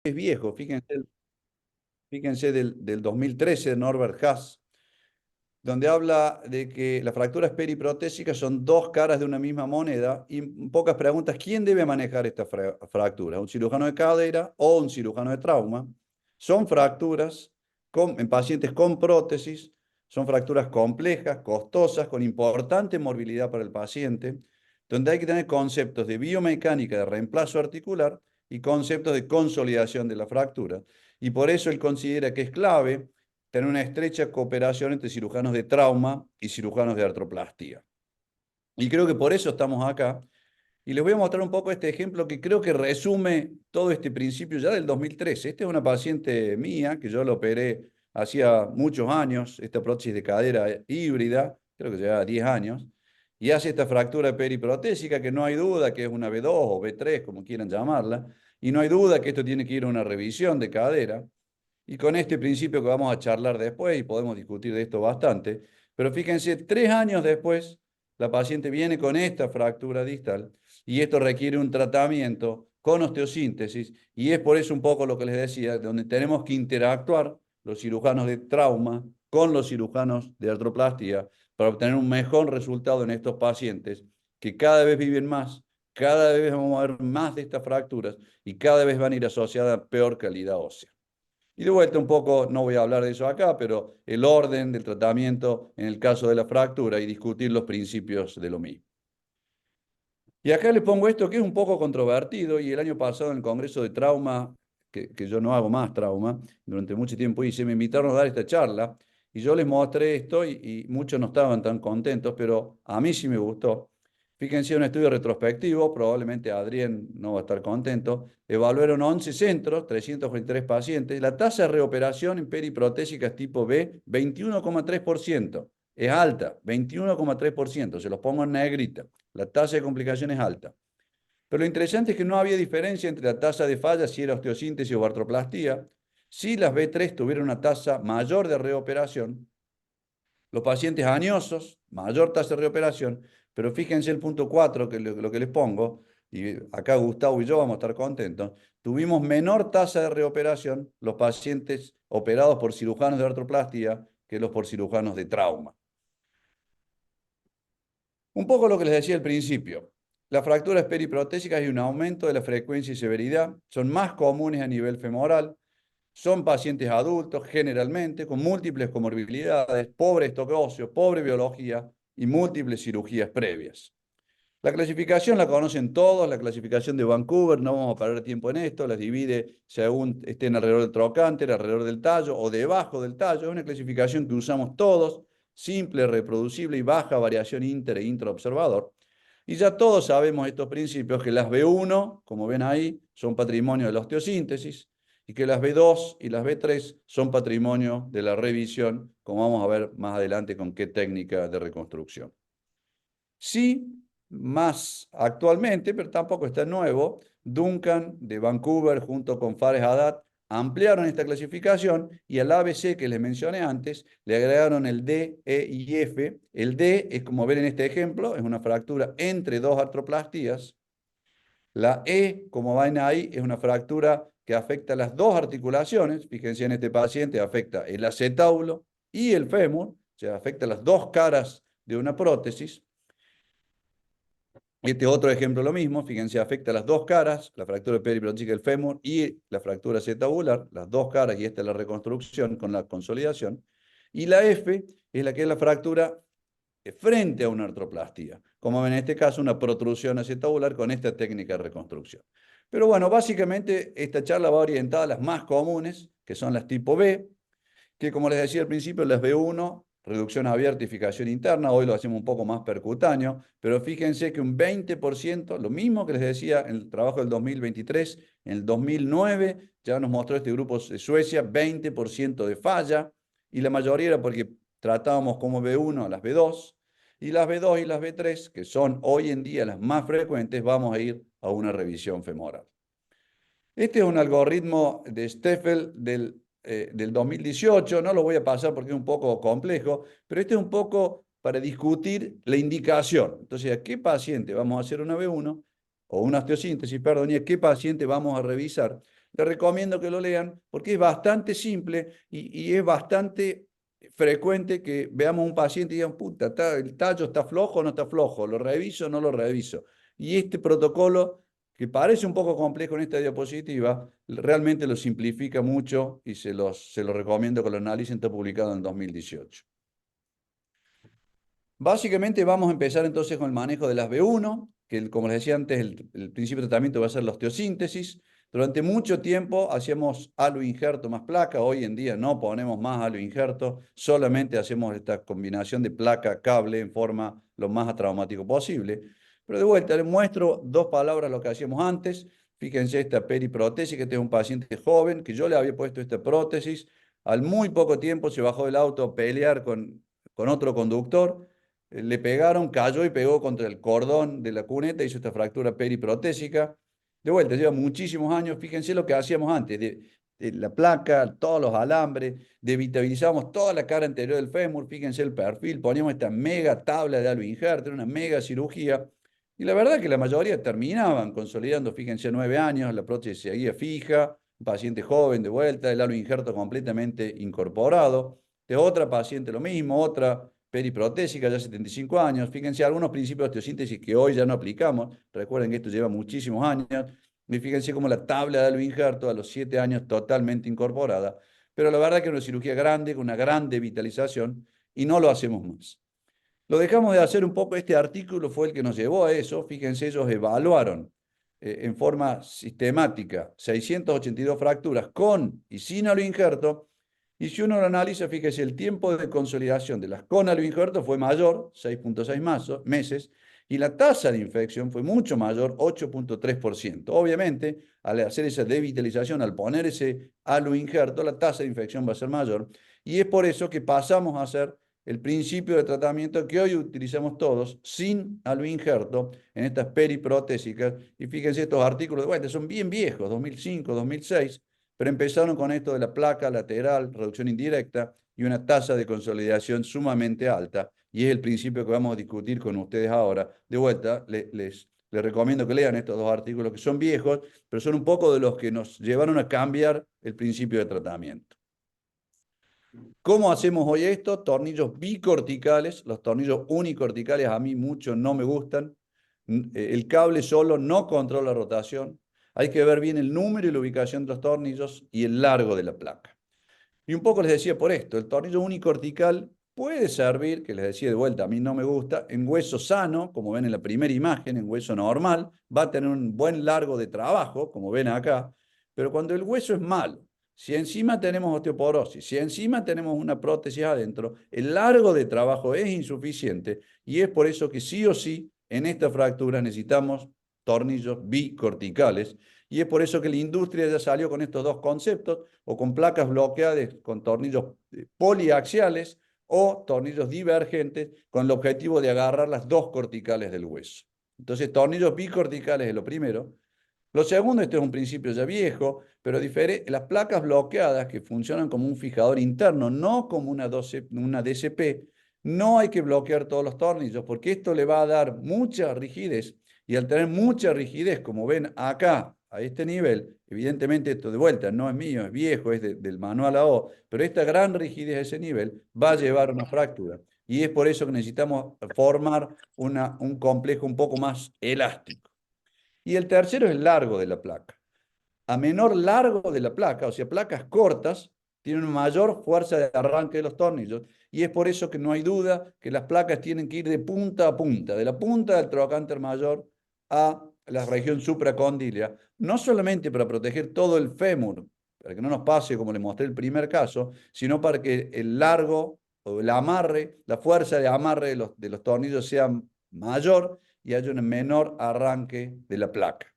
Es viejo, fíjense del 2013 de Norbert Hass, donde habla de que las fracturas periprotésicas son dos caras de una misma moneda y en pocas preguntas, ¿quién debe manejar esta fractura? ¿Un cirujano de cadera o un cirujano de trauma? Son fracturas en pacientes con prótesis, son fracturas complejas, costosas, con importante morbilidad para el paciente, donde hay que tener conceptos de biomecánica de reemplazo articular y conceptos de consolidación de la fractura. Y por eso él considera que es clave tener una estrecha cooperación entre cirujanos de trauma y cirujanos de artroplastía. Y creo que por eso estamos acá. Y les voy a mostrar un poco este ejemplo que creo que resume todo este principio ya del 2013. Esta es una paciente mía que yo la operé hacía muchos años, esta prótesis de cadera híbrida, creo que lleva 10 años, y hace esta fractura periprotésica que no hay duda que es una B2 o B3, como quieran llamarla, y no hay duda que esto tiene que ir a una revisión de cadera. Y con este principio que vamos a charlar después, y podemos discutir de esto bastante, pero fíjense, 3 años después, la paciente viene con esta fractura distal y esto requiere un tratamiento con osteosíntesis y es por eso un poco lo que les decía, donde tenemos que interactuar los cirujanos de trauma con los cirujanos de artroplastía para obtener un mejor resultado en estos pacientes que cada vez viven más, cada vez vamos a ver más de estas fracturas y cada vez van a ir asociadas a peor calidad ósea. Y de vuelta un poco, no voy a hablar de eso acá, pero el orden del tratamiento en el caso de la fractura y discutir los principios de lo mismo. Y acá les pongo esto que es un poco controvertido y el año pasado en el Congreso de Trauma, que yo no hago más trauma, durante mucho tiempo hice, me invitaron a dar esta charla y yo les mostré esto y muchos no estaban tan contentos, pero a mí sí me gustó. Fíjense, un estudio retrospectivo, probablemente Adrián no va a estar contento, evaluaron 11 centros, 323 pacientes, la tasa de reoperación en periprotésicas tipo B, 21,3%. Es alta, 21,3%, se los pongo en negrita. La tasa de complicación es alta. Pero lo interesante es que no había diferencia entre la tasa de falla si era osteosíntesis o artroplastía. Si las B3 tuvieron una tasa mayor de reoperación, los pacientes añosos, mayor tasa de reoperación, pero fíjense el punto 4, que lo que les pongo, y acá Gustavo y yo vamos a estar contentos, tuvimos menor tasa de reoperación los pacientes operados por cirujanos de artroplastía que los por cirujanos de trauma. Un poco lo que les decía al principio. Las fracturas periprotésicas hay un aumento de la frecuencia y severidad, son más comunes a nivel femoral, son pacientes adultos generalmente con múltiples comorbilidades, pobre estoque óseo, pobre biología y múltiples cirugías previas. La clasificación la conocen todos, la clasificación de Vancouver, no vamos a perder tiempo en esto, las divide según estén alrededor del trocánter, alrededor del tallo o debajo del tallo. Es una clasificación que usamos todos, simple, reproducible y baja variación inter e intraobservador. Y ya todos sabemos estos principios, que las B1, como ven ahí, son patrimonio de la osteosíntesis, y que las B2 y las B3 son patrimonio de la revisión, como vamos a ver más adelante con qué técnica de reconstrucción. Sí, más actualmente, pero tampoco está nuevo, Duncan de Vancouver junto con Fares Haddad ampliaron esta clasificación y al ABC que les mencioné antes le agregaron el D, E y F. El D es, como ven en este ejemplo, es una fractura entre dos artroplastías. La E, como ven ahí, es una fractura que afecta las dos articulaciones. Fíjense, en este paciente afecta el acetábulo y el fémur, o sea, afecta las dos caras de una prótesis. Este otro ejemplo lo mismo, fíjense, afecta las dos caras, la fractura periprotésica del fémur y la fractura acetabular, las dos caras, y esta es la reconstrucción con la consolidación. Y la F es la que es la fractura frente a una artroplastía, como ven en este caso una protrusión acetabular con esta técnica de reconstrucción. Pero bueno, básicamente esta charla va orientada a las más comunes, que son las tipo B, que como les decía al principio, las B1, reducción abierta y fijación interna, hoy lo hacemos un poco más percutáneo, pero fíjense que un 20%, lo mismo que les decía en el trabajo del 2023, en el 2009 ya nos mostró este grupo de Suecia, 20% de falla, y la mayoría era porque tratábamos como B1 a las B2, y las B2 y las B3, que son hoy en día las más frecuentes, vamos a ir a una revisión femoral. Este es un algoritmo de Steffel del 2018, no lo voy a pasar porque es un poco complejo, pero este es un poco para discutir la indicación. Entonces, ¿a qué paciente vamos a hacer una B1 o una osteosíntesis, perdón, y a qué paciente vamos a revisar? les recomiendo que lo lean porque es bastante simple y es bastante frecuente que veamos un paciente y digan, puta, el tallo está flojo o no está flojo, lo reviso o no lo reviso. Y este protocolo, que parece un poco complejo en esta diapositiva, realmente lo simplifica mucho y se los recomiendo que lo analicen, está publicado en el 2018. Básicamente vamos a empezar entonces con el manejo de las B1, que como les decía antes, el principio de tratamiento va a ser la osteosíntesis. Durante mucho tiempo hacíamos aloinjerto más placa, hoy en día no ponemos más aloinjerto, solamente hacemos esta combinación de placa-cable en forma lo más atraumático posible. Pero de vuelta, les muestro dos palabras lo que hacíamos antes. Fíjense esta periprótesis, que este es un paciente joven, que yo le había puesto esta prótesis. Al muy poco tiempo se bajó del auto a pelear con otro conductor, le pegaron, cayó y pegó contra el cordón de la cuneta, hizo esta fractura periprotésica. De vuelta, lleva muchísimos años. Fíjense lo que hacíamos antes, de la placa, todos los alambres, devitabilizamos toda la cara anterior del fémur, fíjense el perfil, poníamos esta mega tabla de aloinjerto, era una mega cirugía. Y la verdad que la mayoría terminaban consolidando, fíjense, 9 años, la prótesis seguía fija, un paciente joven de vuelta, el aloinjerto completamente incorporado. De otra paciente lo mismo, otra periprotésica, ya 75 años. Fíjense algunos principios de osteosíntesis que hoy ya no aplicamos. Recuerden que esto lleva muchísimos años. Y fíjense cómo la tabla de aloinjerto a los 7 años totalmente incorporada. Pero la verdad que es una cirugía grande, con una gran devitalización, y no lo hacemos más. Lo dejamos de hacer un poco, este artículo fue el que nos llevó a eso. Fíjense, ellos evaluaron en forma sistemática 682 fracturas con y sin aloinjerto. Y si uno lo analiza, fíjese, el tiempo de consolidación de las con aloinjerto fue mayor, 6.6 meses, y la tasa de infección fue mucho mayor, 8.3%. Obviamente, al hacer esa devitalización, al poner ese aloinjerto, la tasa de infección va a ser mayor, y es por eso que pasamos a hacer el principio de tratamiento que hoy utilizamos todos sin aloinjerto en estas periprotésicas. Y fíjense, estos artículos, bueno, son bien viejos, 2005, 2006, pero empezaron con esto de la placa lateral, reducción indirecta y una tasa de consolidación sumamente alta. Y es el principio que vamos a discutir con ustedes ahora. De vuelta, les recomiendo que lean estos dos artículos que son viejos, pero son un poco de los que nos llevaron a cambiar el principio de tratamiento. ¿Cómo hacemos hoy esto? Tornillos bicorticales. Los tornillos unicorticales a mí mucho no me gustan. El cable solo no controla la rotación. Hay que ver bien el número y la ubicación de los tornillos y el largo de la placa. Y un poco les decía por esto, el tornillo unicortical puede servir, que les decía de vuelta, a mí no me gusta, en hueso sano, como ven en la primera imagen, en hueso normal, va a tener un buen largo de trabajo, como ven acá, pero cuando el hueso es malo, si encima tenemos osteoporosis, si encima tenemos una prótesis adentro, el largo de trabajo es insuficiente y es por eso que sí o sí en esta fractura necesitamos tornillos bicorticales. Y es por eso que la industria ya salió con estos dos conceptos, o con placas bloqueadas con tornillos poliaxiales o tornillos divergentes con el objetivo de agarrar las dos corticales del hueso. Entonces, tornillos bicorticales es lo primero. Lo segundo, este es un principio ya viejo, pero las placas bloqueadas que funcionan como un fijador interno, no como una DCP, no hay que bloquear todos los tornillos porque esto le va a dar mucha rigidez y al tener mucha rigidez, como ven acá, a este nivel, evidentemente esto de vuelta no es mío, es viejo, es del manual AO, pero esta gran rigidez a ese nivel va a llevar a una fractura. Y es por eso que necesitamos formar un complejo un poco más elástico. Y el tercero es el largo de la placa. A menor largo de la placa, o sea, placas cortas, tienen mayor fuerza de arranque de los tornillos, y es por eso que no hay duda que las placas tienen que ir de punta a punta, de la punta del trocánter mayor a la región supracondilia, no solamente para proteger todo el fémur, para que no nos pase como le mostré el primer caso, sino para que el largo o el amarre, la fuerza de amarre de los tornillos sea mayor y haya un menor arranque de la placa.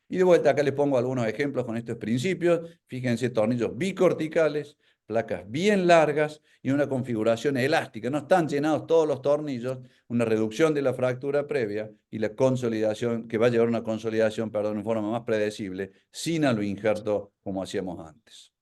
Y de vuelta acá les pongo algunos ejemplos con estos principios. Fíjense, tornillos bicorticales, placas bien largas y una configuración elástica. No están llenados todos los tornillos, una reducción de la fractura previa y la consolidación, que va a llevar a una consolidación, perdón, en forma más predecible, sin aloinjerto como hacíamos antes.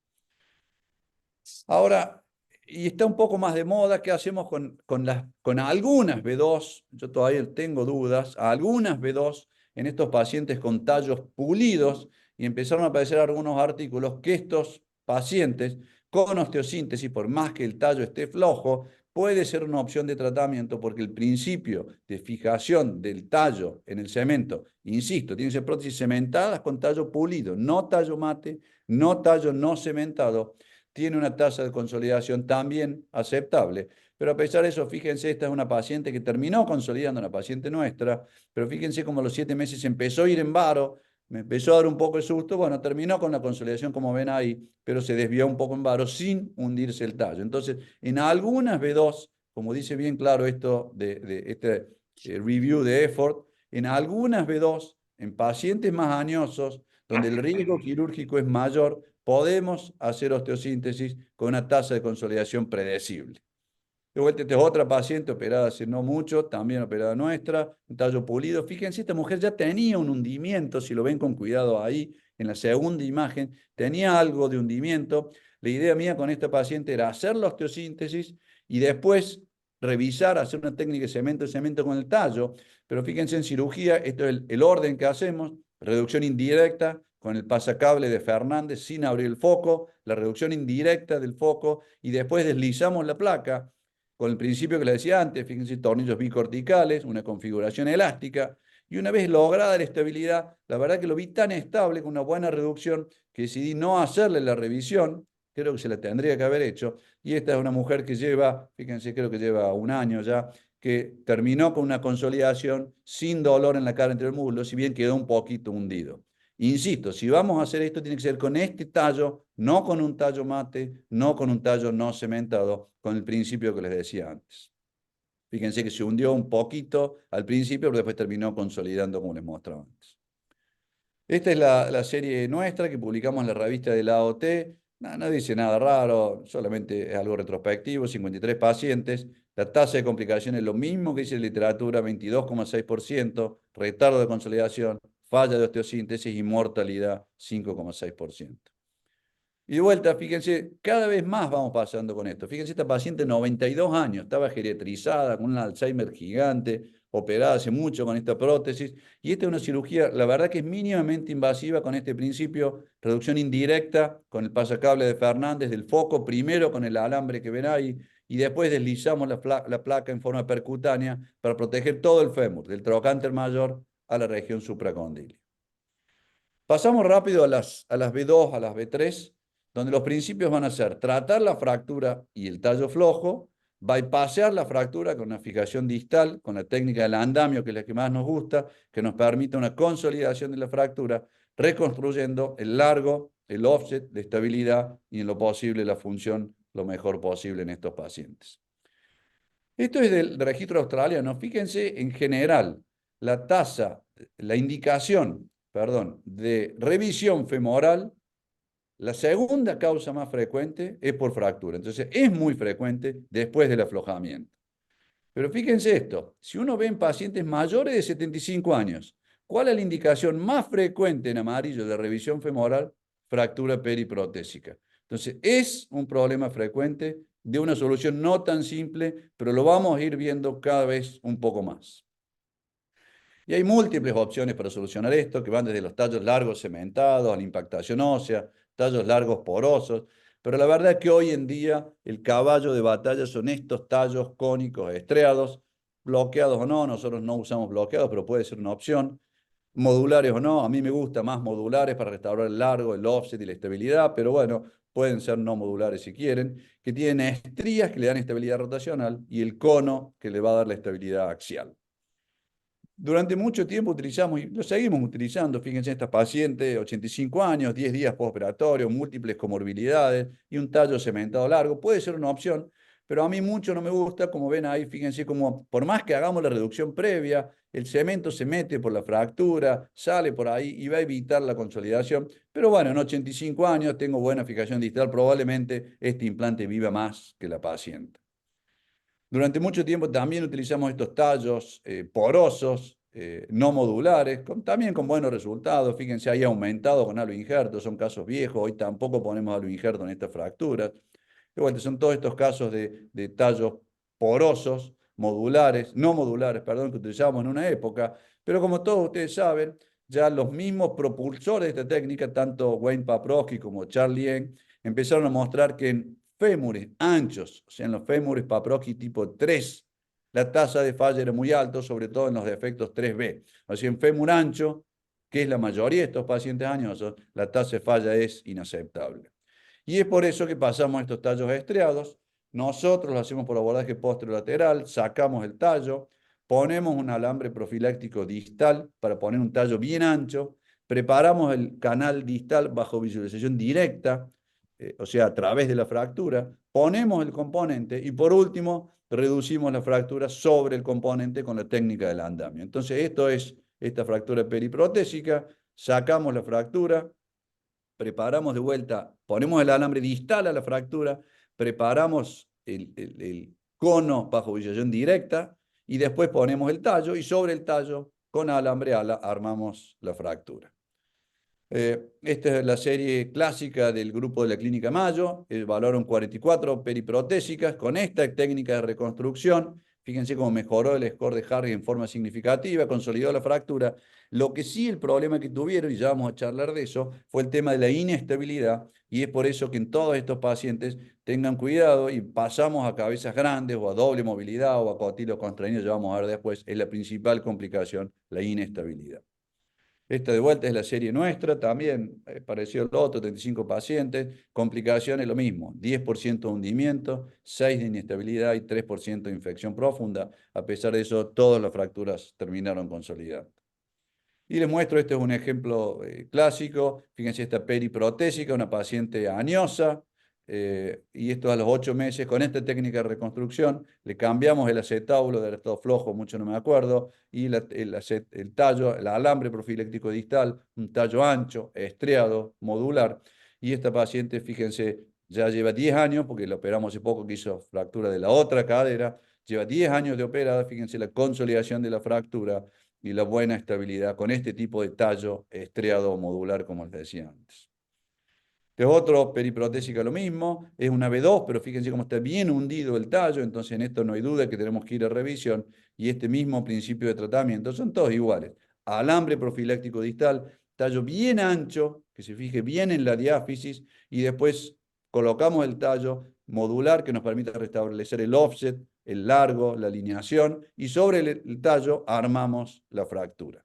Ahora, y está un poco más de moda, ¿qué hacemos con algunas B2? Yo todavía tengo dudas, algunas B2 en estos pacientes con tallos pulidos y empezaron a aparecer algunos artículos que estos pacientes con osteosíntesis, por más que el tallo esté flojo, puede ser una opción de tratamiento porque el principio de fijación del tallo en el cemento, insisto, tiene que ser prótesis cementadas con tallo pulido, no tallo mate, no tallo no cementado, tiene una tasa de consolidación también aceptable. Pero a pesar de eso, fíjense, esta es una paciente que terminó consolidando, una paciente nuestra, pero fíjense como a los 7 meses empezó a ir en varo, me empezó a dar un poco de susto, bueno, terminó con la consolidación como ven ahí, pero se desvió un poco en varo sin hundirse el tallo. Entonces, en algunas B2, como dice bien claro esto de este review de effort, en algunas B2, en pacientes más añosos, donde el riesgo quirúrgico es mayor, podemos hacer osteosíntesis con una tasa de consolidación predecible. De vuelta, esta es otra paciente operada hace no mucho, también operada nuestra, un tallo pulido. Fíjense, esta mujer ya tenía un hundimiento, si lo ven con cuidado ahí, en la segunda imagen, tenía algo de hundimiento. La idea mía con esta paciente era hacer la osteosíntesis y después revisar, hacer una técnica de cemento con el tallo. Pero fíjense en cirugía, esto es el orden que hacemos, reducción indirecta con el pasacable de Fernández sin abrir el foco, la reducción indirecta del foco y después deslizamos la placa con el principio que les decía antes, fíjense, tornillos bicorticales, una configuración elástica, y una vez lograda la estabilidad, la verdad que lo vi tan estable con una buena reducción que decidí no hacerle la revisión, creo que se la tendría que haber hecho, y esta es una mujer que lleva, fíjense, creo que lleva un año ya, que terminó con una consolidación sin dolor en la cara entre el muslo, si bien quedó un poquito hundido. Insisto, si vamos a hacer esto, tiene que ser con este tallo, no con un tallo mate, no con un tallo no cementado, con el principio que les decía antes. Fíjense que se hundió un poquito al principio, pero después terminó consolidando como les mostraba antes. Esta es la serie nuestra que publicamos en la revista de la AOT. No dice nada raro, solamente es algo retrospectivo, 53 pacientes. La tasa de complicaciones es lo mismo que dice la literatura, 22,6%, retardo de consolidación, falla de osteosíntesis y mortalidad, 5,6%. Y de vuelta, fíjense, cada vez más vamos pasando con esto. Fíjense, esta paciente, 92 años, estaba geriatrizada, con un Alzheimer gigante, operada hace mucho con esta prótesis. Y esta es una cirugía, la verdad que es mínimamente invasiva con este principio, reducción indirecta con el pasacable de Fernández del foco, primero con el alambre que ven ahí, y después deslizamos la placa en forma percutánea para proteger todo el fémur, del trocánter mayor a la región supracondílea. Pasamos rápido a las B2, a las B3, donde los principios van a ser tratar la fractura y el tallo flojo, bypassear la fractura con una fijación distal, con la técnica del andamio, que es la que más nos gusta, que nos permite una consolidación de la fractura, reconstruyendo el largo, el offset, la estabilidad y en lo posible la función lo mejor posible en estos pacientes. Esto es del registro australiano. Fíjense, en general, la tasa, la indicación, perdón, de revisión femoral, la segunda causa más frecuente es por fractura. Entonces, es muy frecuente después del aflojamiento. Pero fíjense esto, si uno ve en pacientes mayores de 75 años, ¿cuál es la indicación más frecuente en amarillo de revisión femoral? Fractura periprotésica. Entonces, es un problema frecuente de una solución no tan simple, pero lo vamos a ir viendo cada vez un poco más. Y hay múltiples opciones para solucionar esto, que van desde los tallos largos cementados a la impactación ósea, tallos largos porosos, pero la verdad es que hoy en día el caballo de batalla son estos tallos cónicos estriados, bloqueados o no, nosotros no usamos bloqueados, pero puede ser una opción, modulares o no, a mí me gusta más modulares para restaurar el largo, el offset y la estabilidad, pero bueno, pueden ser no modulares si quieren, que tienen estrías que le dan estabilidad rotacional y el cono que le va a dar la estabilidad axial. Durante mucho tiempo utilizamos, y lo seguimos utilizando, fíjense, esta paciente, 85 años, 10 días postoperatorio, múltiples comorbilidades y un tallo cementado largo, puede ser una opción, pero a mí mucho no me gusta, como ven ahí, fíjense como por más que hagamos la reducción previa, el cemento se mete por la fractura, sale por ahí y va a evitar la consolidación, pero bueno, en 85 años tengo buena fijación distal, probablemente este implante viva más que la paciente. Durante mucho tiempo también utilizamos estos tallos porosos, no modulares, también con buenos resultados. Fíjense, ahí aumentado con halo injerto, son casos viejos. Hoy tampoco ponemos halo injerto en estas fracturas. Igual son todos estos casos de tallos porosos, modulares, no modulares, perdón, que utilizamos en una época. Pero como todos ustedes saben, ya los mismos propulsores de esta técnica, tanto Wayne Paprocki como Charlie Eng, empezaron a mostrar que en fémures anchos, o sea, en los fémures Paprocki tipo 3, la tasa de falla era muy alta, sobre todo en los defectos 3B. O sea, en fémur ancho, que es la mayoría de estos pacientes añosos, la tasa de falla es inaceptable. Y es por eso que pasamos a estos tallos estriados. Nosotros lo hacemos por abordaje posterolateral, sacamos el tallo, ponemos un alambre profiláctico distal para poner un tallo bien ancho, preparamos el canal distal bajo visualización directa, o sea, a través de la fractura, ponemos el componente y por último reducimos la fractura sobre el componente con la técnica del andamio. Entonces, esto es esta fractura periprotésica, sacamos la fractura, preparamos de vuelta, ponemos el alambre distal a la fractura, preparamos el cono bajo visualización directa y después ponemos el tallo y sobre el tallo con alambre ala armamos la fractura. Esta es la serie clásica del grupo de la Clínica Mayo. Evaluaron 44 periprotésicas con esta técnica de reconstrucción. Fíjense cómo mejoró el score de Harris en forma significativa, consolidó la fractura. Lo que sí, el problema que tuvieron, y ya vamos a charlar de eso, fue el tema de la inestabilidad, y es por eso que en todos estos pacientes tengan cuidado y pasamos a cabezas grandes o a doble movilidad o a cotilos constreñidos, ya vamos a ver después, es la principal complicación, la inestabilidad. Esta de vuelta es la serie nuestra, también pareció el otro, 35 pacientes, complicaciones lo mismo, 10% de hundimiento, 6 de inestabilidad y 3% de infección profunda. A pesar de eso, todas las fracturas terminaron consolidadas. Y les muestro, este es un ejemplo clásico, fíjense esta periprotésica, una paciente añosa, y esto a los 8 meses, con esta técnica de reconstrucción, le cambiamos el acetábulo, de estado flojo, mucho no me acuerdo, y el tallo, el alambre profiláctico distal, un tallo ancho, estriado, modular, y esta paciente, fíjense, ya lleva 10 años, porque la operamos hace poco que hizo fractura de la otra cadera, lleva 10 años de operada, fíjense la consolidación de la fractura, y la buena estabilidad con este tipo de tallo estriado o modular, como les decía antes. Este otro, periprotésica, lo mismo, es una B2, pero fíjense cómo está bien hundido el tallo, entonces en esto no hay duda que tenemos que ir a revisión, y este mismo principio de tratamiento son todos iguales. Alambre profiláctico distal, tallo bien ancho, que se fije bien en la diáfisis, y después colocamos el tallo modular que nos permite restablecer el offset, el largo, la alineación, y sobre el tallo armamos la fractura.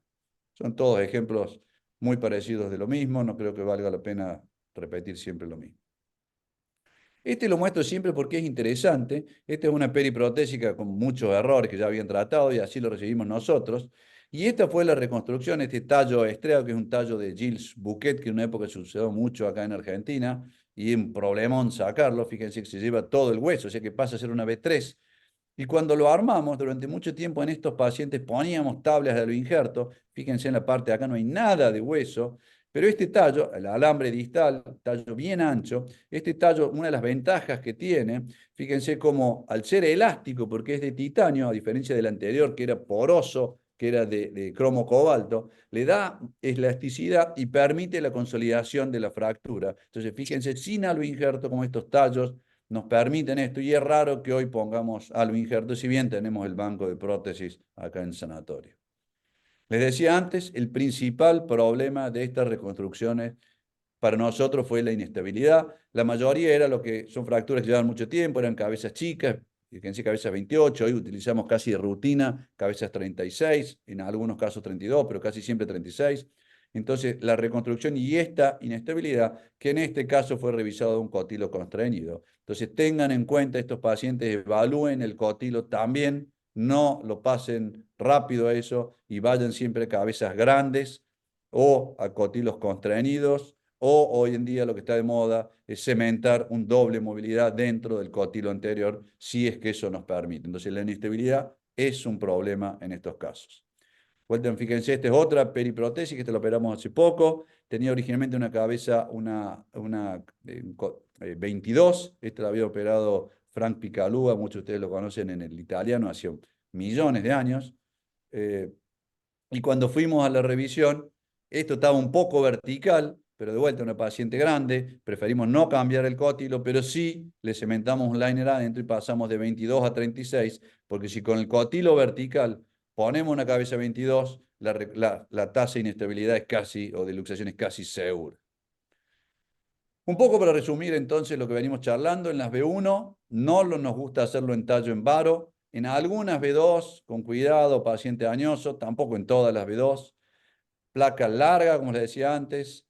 Son todos ejemplos muy parecidos de lo mismo, no creo que valga la pena repetir siempre lo mismo. Este lo muestro siempre porque es interesante. Esta es una periprotésica con muchos errores que ya habían tratado y así lo recibimos nosotros. Y esta fue la reconstrucción, este tallo estriado, que es un tallo de Gilles Bouquet, que en una época sucedió mucho acá en Argentina, y un problemón sacarlo. Fíjense que se lleva todo el hueso, o sea que pasa a ser una B3. Y cuando lo armamos, durante mucho tiempo en estos pacientes poníamos tablas de injerto. Fíjense en la parte de acá no hay nada de hueso, pero este tallo, el alambre distal, tallo bien ancho, este tallo, una de las ventajas que tiene, fíjense como al ser elástico, porque es de titanio, a diferencia del anterior que era poroso, que era de cromo cobalto, le da elasticidad y permite la consolidación de la fractura. Entonces, fíjense, sin injerto como estos tallos nos permiten esto, y es raro que hoy pongamos algo injerto, si bien tenemos el banco de prótesis acá en el sanatorio. Les decía antes, el principal problema de estas reconstrucciones para nosotros fue la inestabilidad. La mayoría era lo que son fracturas que llevan mucho tiempo, eran cabezas chicas, fíjense, cabezas 28, hoy utilizamos casi de rutina cabezas 36, en algunos casos 32, pero casi siempre 36. Entonces, la reconstrucción y esta inestabilidad, que en este caso fue revisado de un cotilo constreñido. Entonces, tengan en cuenta estos pacientes, evalúen el cotilo también, no lo pasen rápido a eso y vayan siempre a cabezas grandes o a cotilos constreñidos, o hoy en día lo que está de moda es cementar un doble movilidad dentro del cotilo anterior, si es que eso nos permite. Entonces, la inestabilidad es un problema en estos casos. Fíjense, esta es otra periprotesis que esta la operamos hace poco. Tenía originalmente una cabeza, una 22. Esta la había operado Frank Picalúa, muchos de ustedes lo conocen en el italiano, hace millones de años. Y cuando fuimos a la revisión, esto estaba un poco vertical, pero de vuelta una paciente grande, preferimos no cambiar el cótilo, pero sí le cementamos un liner adentro y pasamos de 22 a 36, porque si con el cótilo vertical ponemos una cabeza 22, la tasa de inestabilidad es casi, o de luxación es casi segura. Un poco para resumir entonces lo que venimos charlando, en las B1 no nos gusta hacerlo en tallo en varo, en algunas B2 con cuidado, paciente añoso, tampoco en todas las B2, placa larga, como les decía antes,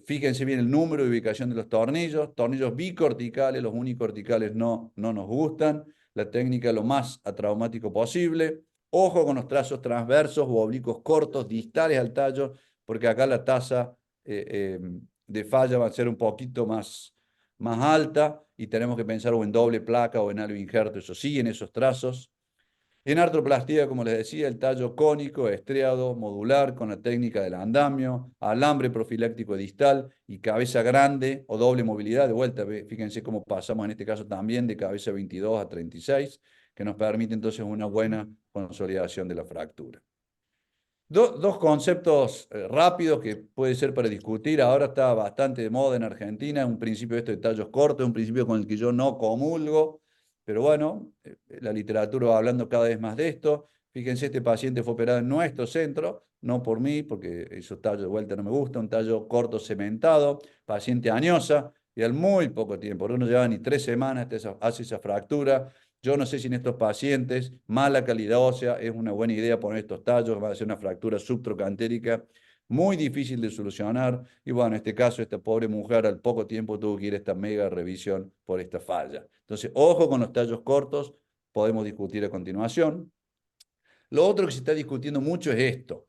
fíjense bien el número y ubicación de los tornillos bicorticales, los unicorticales no nos gustan, la técnica lo más atraumático posible, ojo con los trazos transversos o oblicuos cortos, distales al tallo, porque acá la tasa de falla va a ser un poquito más alta y tenemos que pensar o en doble placa o en algo injerto, eso sí, en esos trazos. En artroplastia, como les decía, el tallo cónico, estriado, modular, con la técnica del andamio, alambre profiláctico distal y cabeza grande o doble movilidad. De vuelta, fíjense cómo pasamos en este caso también de cabeza 22 a 36, que nos permite entonces una buena consolidación de la fractura. Dos conceptos rápidos que puede ser para discutir. Ahora está bastante de moda en Argentina. Un principio esto de tallos cortos, un principio con el que yo no comulgo. Pero bueno, la literatura va hablando cada vez más de esto. Fíjense, este paciente fue operado en nuestro centro, no por mí, porque esos tallos de vuelta no me gustan. Un tallo corto cementado, paciente añosa, y al muy poco tiempo, porque no llevaba ni 3 semanas, hace esa fractura. Yo no sé si en estos pacientes, mala calidad ósea, es una buena idea poner estos tallos, va a ser una fractura subtrocantérica muy difícil de solucionar. Y bueno, en este caso, esta pobre mujer al poco tiempo tuvo que ir a esta mega revisión por esta falla. Entonces, ojo con los tallos cortos, podemos discutir a continuación. Lo otro que se está discutiendo mucho es esto.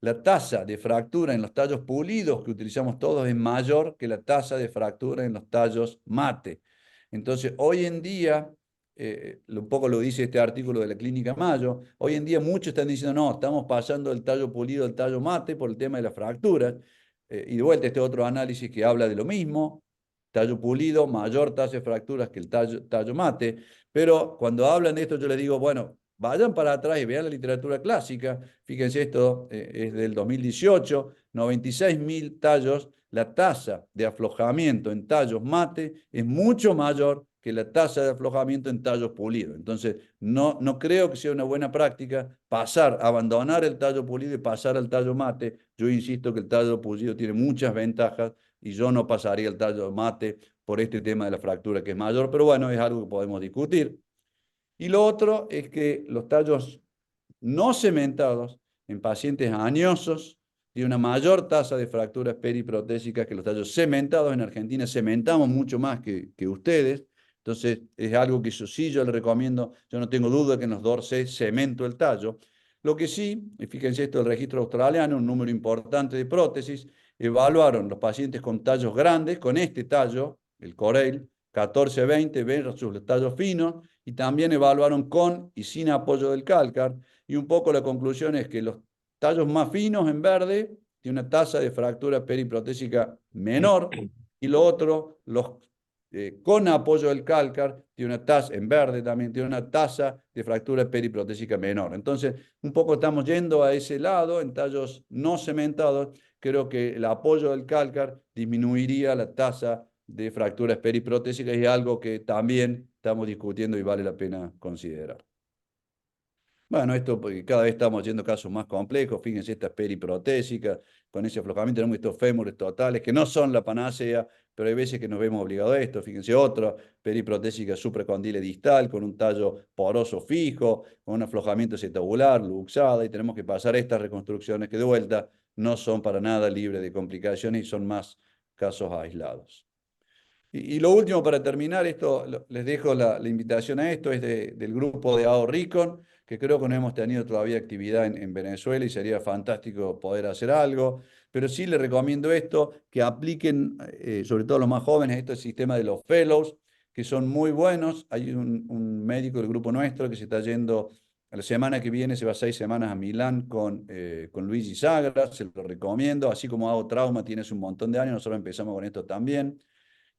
La tasa de fractura en los tallos pulidos que utilizamos todos es mayor que la tasa de fractura en los tallos mate. Entonces, hoy en día, un poco lo dice este artículo de la Clínica Mayo, hoy en día muchos están diciendo, no, estamos pasando del tallo pulido al tallo mate por el tema de las fracturas. Y de vuelta, este otro análisis que habla de lo mismo, tallo pulido, mayor tasa de fracturas que el tallo mate. Pero cuando hablan de esto, yo les digo, bueno, vayan para atrás y vean la literatura clásica. Fíjense, esto es del 2018, 96.000 tallos. La tasa de aflojamiento en tallos mate es mucho mayor que la tasa de aflojamiento en tallos pulidos. Entonces, no creo que sea una buena práctica abandonar el tallo pulido y pasar al tallo mate. Yo insisto que el tallo pulido tiene muchas ventajas y yo no pasaría el tallo mate por este tema de la fractura que es mayor, pero bueno, es algo que podemos discutir. Y lo otro es que los tallos no cementados en pacientes añosos tienen una mayor tasa de fracturas periprotésicas que los tallos cementados. En Argentina cementamos mucho más que ustedes. Entonces, es algo que eso sí yo les recomiendo. Yo no tengo duda que en los DOR-C cemento el tallo. Lo que sí, y fíjense esto del registro australiano, un número importante de prótesis, evaluaron los pacientes con tallos grandes, con este tallo, el Corel, 14-20 versus los tallos finos, y también evaluaron con y sin apoyo del cálcar, y un poco la conclusión es que los tallos más finos en verde tienen una tasa de fractura periprotésica menor, y lo otro, los con apoyo del cálcar, tiene una tasa, en verde también, tiene una tasa de fractura periprotésica menor. Entonces, un poco estamos yendo a ese lado, en tallos no cementados, creo que el apoyo del cálcar disminuiría la tasa de fracturas periprotésicas y es algo que también estamos discutiendo y vale la pena considerar. Bueno, esto porque cada vez estamos yendo casos más complejos. Fíjense, estas periprotésicas, con ese aflojamiento tenemos estos fémures totales, que no son la panacea, pero hay veces que nos vemos obligados a esto. Fíjense, otra periprotésica supracondile distal, con un tallo poroso fijo, con un aflojamiento acetabular, luxada, y tenemos que pasar estas reconstrucciones que de vuelta no son para nada libres de complicaciones y son más casos aislados. Y lo último para terminar, esto les dejo la invitación a esto, es del grupo de AO Recon, que creo que no hemos tenido todavía actividad en Venezuela y sería fantástico poder hacer algo, pero sí les recomiendo esto, que apliquen, sobre todo los más jóvenes, este sistema de los fellows, que son muy buenos. Hay un médico del grupo nuestro que se está yendo, la semana que viene se va 6 semanas a Milán con Luigi Sagra, se lo recomiendo, así como AO Trauma tiene hace un montón de años, nosotros empezamos con esto también.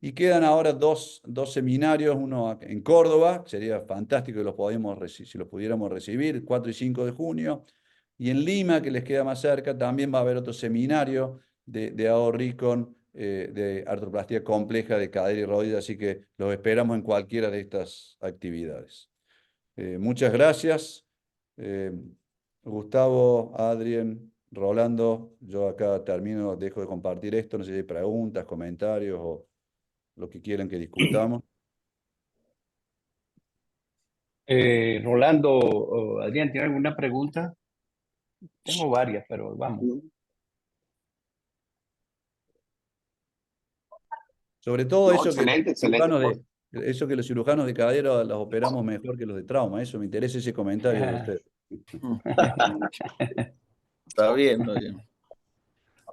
Y quedan ahora dos seminarios, uno en Córdoba, sería fantástico que si los pudiéramos recibir, 4 y 5 de junio, y en Lima, que les queda más cerca, también va a haber otro seminario de AO Recon, de artroplastia compleja de cadera y rodilla, así que los esperamos en cualquiera de estas actividades. Muchas gracias. Gustavo, Adrien, Rolando, yo acá termino, dejo de compartir esto, no sé si hay preguntas, comentarios o lo que quieran que discutamos. Rolando o Adrián, ¿tiene alguna pregunta? Tengo varias, pero vamos. Sobre todo No, excelente, excelente. eso que los cirujanos de cadera las operamos mejor que los de trauma. Eso me interesa ese comentario de usted. Está bien, está bien.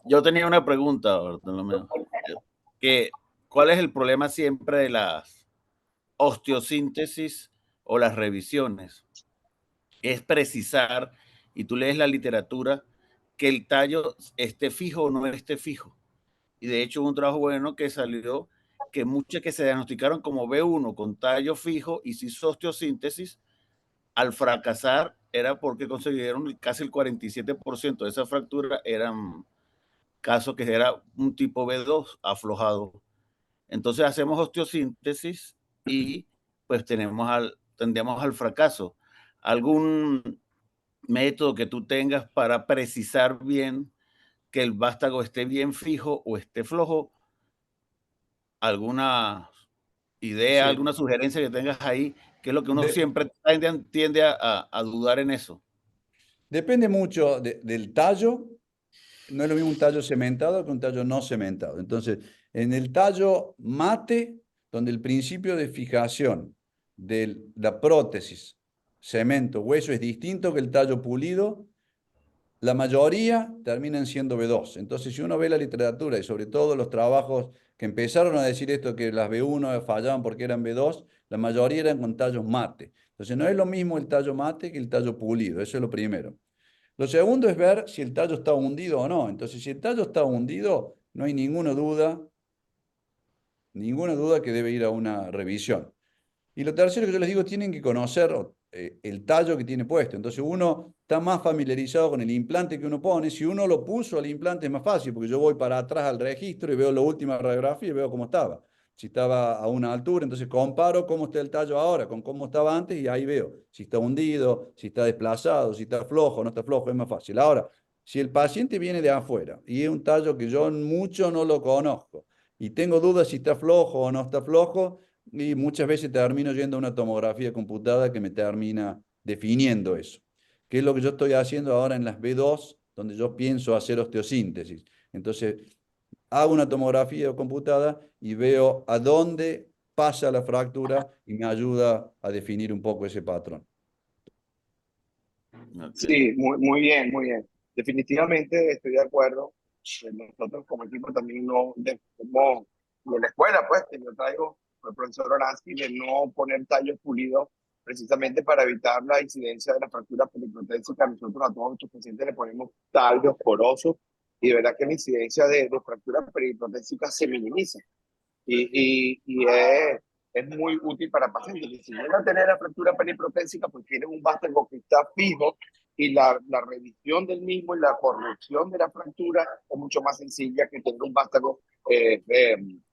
Yo tenía una pregunta, Bartolomeo. Que, ¿cuál es el problema siempre de las osteosíntesis o las revisiones? Es precisar, y tú lees la literatura, que el tallo esté fijo o no esté fijo. Y de hecho, un trabajo bueno que salió que muchos que se diagnosticaron como B1 con tallo fijo y se hizo osteosíntesis, al fracasar era porque consiguieron casi el 47% de esa fractura eran casos que era un tipo B2 aflojado. Entonces hacemos osteosíntesis y pues tendemos al fracaso. ¿Algún método que tú tengas para precisar bien que el vástago esté bien fijo o esté flojo? ¿Alguna idea, Sí. alguna sugerencia que tengas ahí? Que es lo que uno De- siempre tiende a dudar en eso. Depende mucho del tallo. No es lo mismo un tallo cementado que un tallo no cementado. Entonces, en el tallo mate, donde el principio de fijación de la prótesis, cemento, hueso es distinto que el tallo pulido, la mayoría terminan siendo B2. Entonces, si uno ve la literatura y sobre todo los trabajos que empezaron a decir esto, que las B1 fallaban porque eran B2, la mayoría eran con tallos mate. Entonces, no es lo mismo el tallo mate que el tallo pulido. Eso es lo primero. Lo segundo es ver si el tallo está hundido o no. Entonces, si el tallo está hundido, no hay ninguna duda que debe ir a una revisión. Y lo tercero que yo les digo, tienen que conocer el tallo que tiene puesto. Entonces uno está más familiarizado con el implante que uno pone. Si uno lo puso al implante es más fácil, porque yo voy para atrás al registro y veo la última radiografía y veo cómo estaba. Si estaba a una altura, entonces comparo cómo está el tallo ahora con cómo estaba antes y ahí veo si está hundido, si está desplazado, si está flojo o no está flojo, es más fácil. Ahora, si el paciente viene de afuera y es un tallo que yo mucho no lo conozco y tengo dudas si está flojo o no está flojo, y muchas veces termino yendo a una tomografía computada que me termina definiendo eso. ¿Qué es lo que yo estoy haciendo ahora en las B2, donde yo pienso hacer osteosíntesis? Entonces, hago una tomografía computada y veo a dónde pasa la fractura y me ayuda a definir un poco ese patrón. Okay. Sí, muy bien, muy bien. Definitivamente estoy de acuerdo. Nosotros como equipo también no, como y en la escuela, pues, que yo traigo con el profesor Oransky, de no poner tallos pulidos precisamente para evitar la incidencia de la fractura periprotésica. Nosotros a todos nuestros pacientes le ponemos tallos porosos y de verdad que la incidencia de fractura periprotésica se minimiza y es muy útil para pacientes que si llegan a tener la fractura periprotésica, pues tienen un vástago que está fijo y la revisión del mismo y la corrección de la fractura es mucho más sencilla que tener un vástago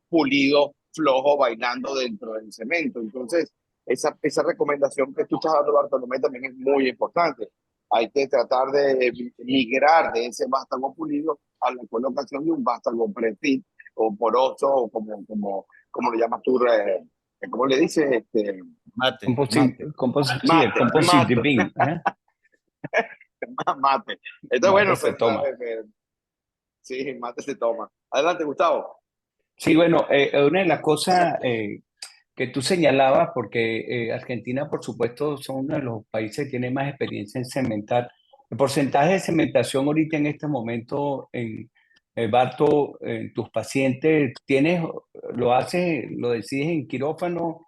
pulido, flojo, bailando dentro del cemento. Entonces, esa recomendación que tú estás dando, Bartolomé, también es muy importante. Hay que tratar de migrar de ese vástago pulido a la colocación de un vástago prefit o poroso, o como lo llamas tú, ¿cómo le dices? Mate. Mate. Sí, el Mate, composite mate, beam, ¿eh? mate. Entonces, Mate bueno, se pues, toma. sí, mate se toma. Adelante, Gustavo. Sí, bueno, una de las cosas que tú señalabas, porque Argentina, por supuesto, son uno de los países que tiene más experiencia en cementar. El porcentaje de cementación ahorita en este momento, Barto, en tus pacientes, lo haces, lo decides en quirófano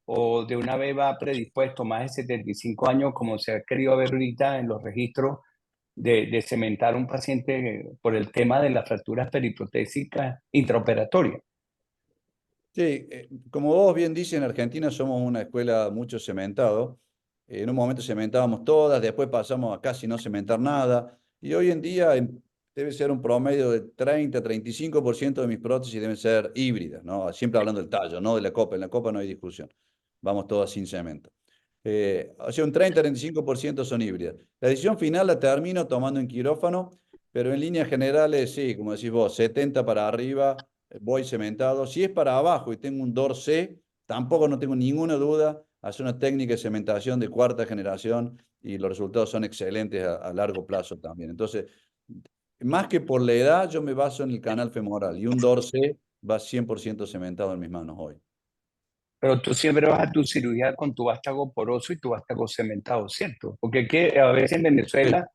o de una vez va predispuesto más de 75 años, como se ha querido ver ahorita en los registros de cementar un paciente por el tema de las fracturas periprotésicas intraoperatorias? Sí, como vos bien dices, en Argentina somos una escuela mucho cementado. En un momento cementábamos todas, después pasamos a casi no cementar nada. Y hoy en día debe ser un promedio de 30-35% de mis prótesis deben ser híbridas, ¿no? Siempre hablando del tallo, no de la copa. En la copa no hay discusión. Vamos todas sin cemento. O sea, un 30-35% son híbridas. La decisión final la termino tomando en quirófano, pero en líneas generales, sí, como decís vos, 70 para arriba, voy cementado. Si es para abajo y tengo un DOR-C, tampoco no tengo ninguna duda, hacer una técnica de cementación de cuarta generación y los resultados son excelentes a largo plazo también. Entonces, más que por la edad, yo me baso en el canal femoral y un DOR-C va 100% cementado en mis manos hoy. Pero tú siempre vas a tu cirugía con tu vástago poroso y tu vástago cementado, ¿cierto? Porque que a veces en Sí, Venezuela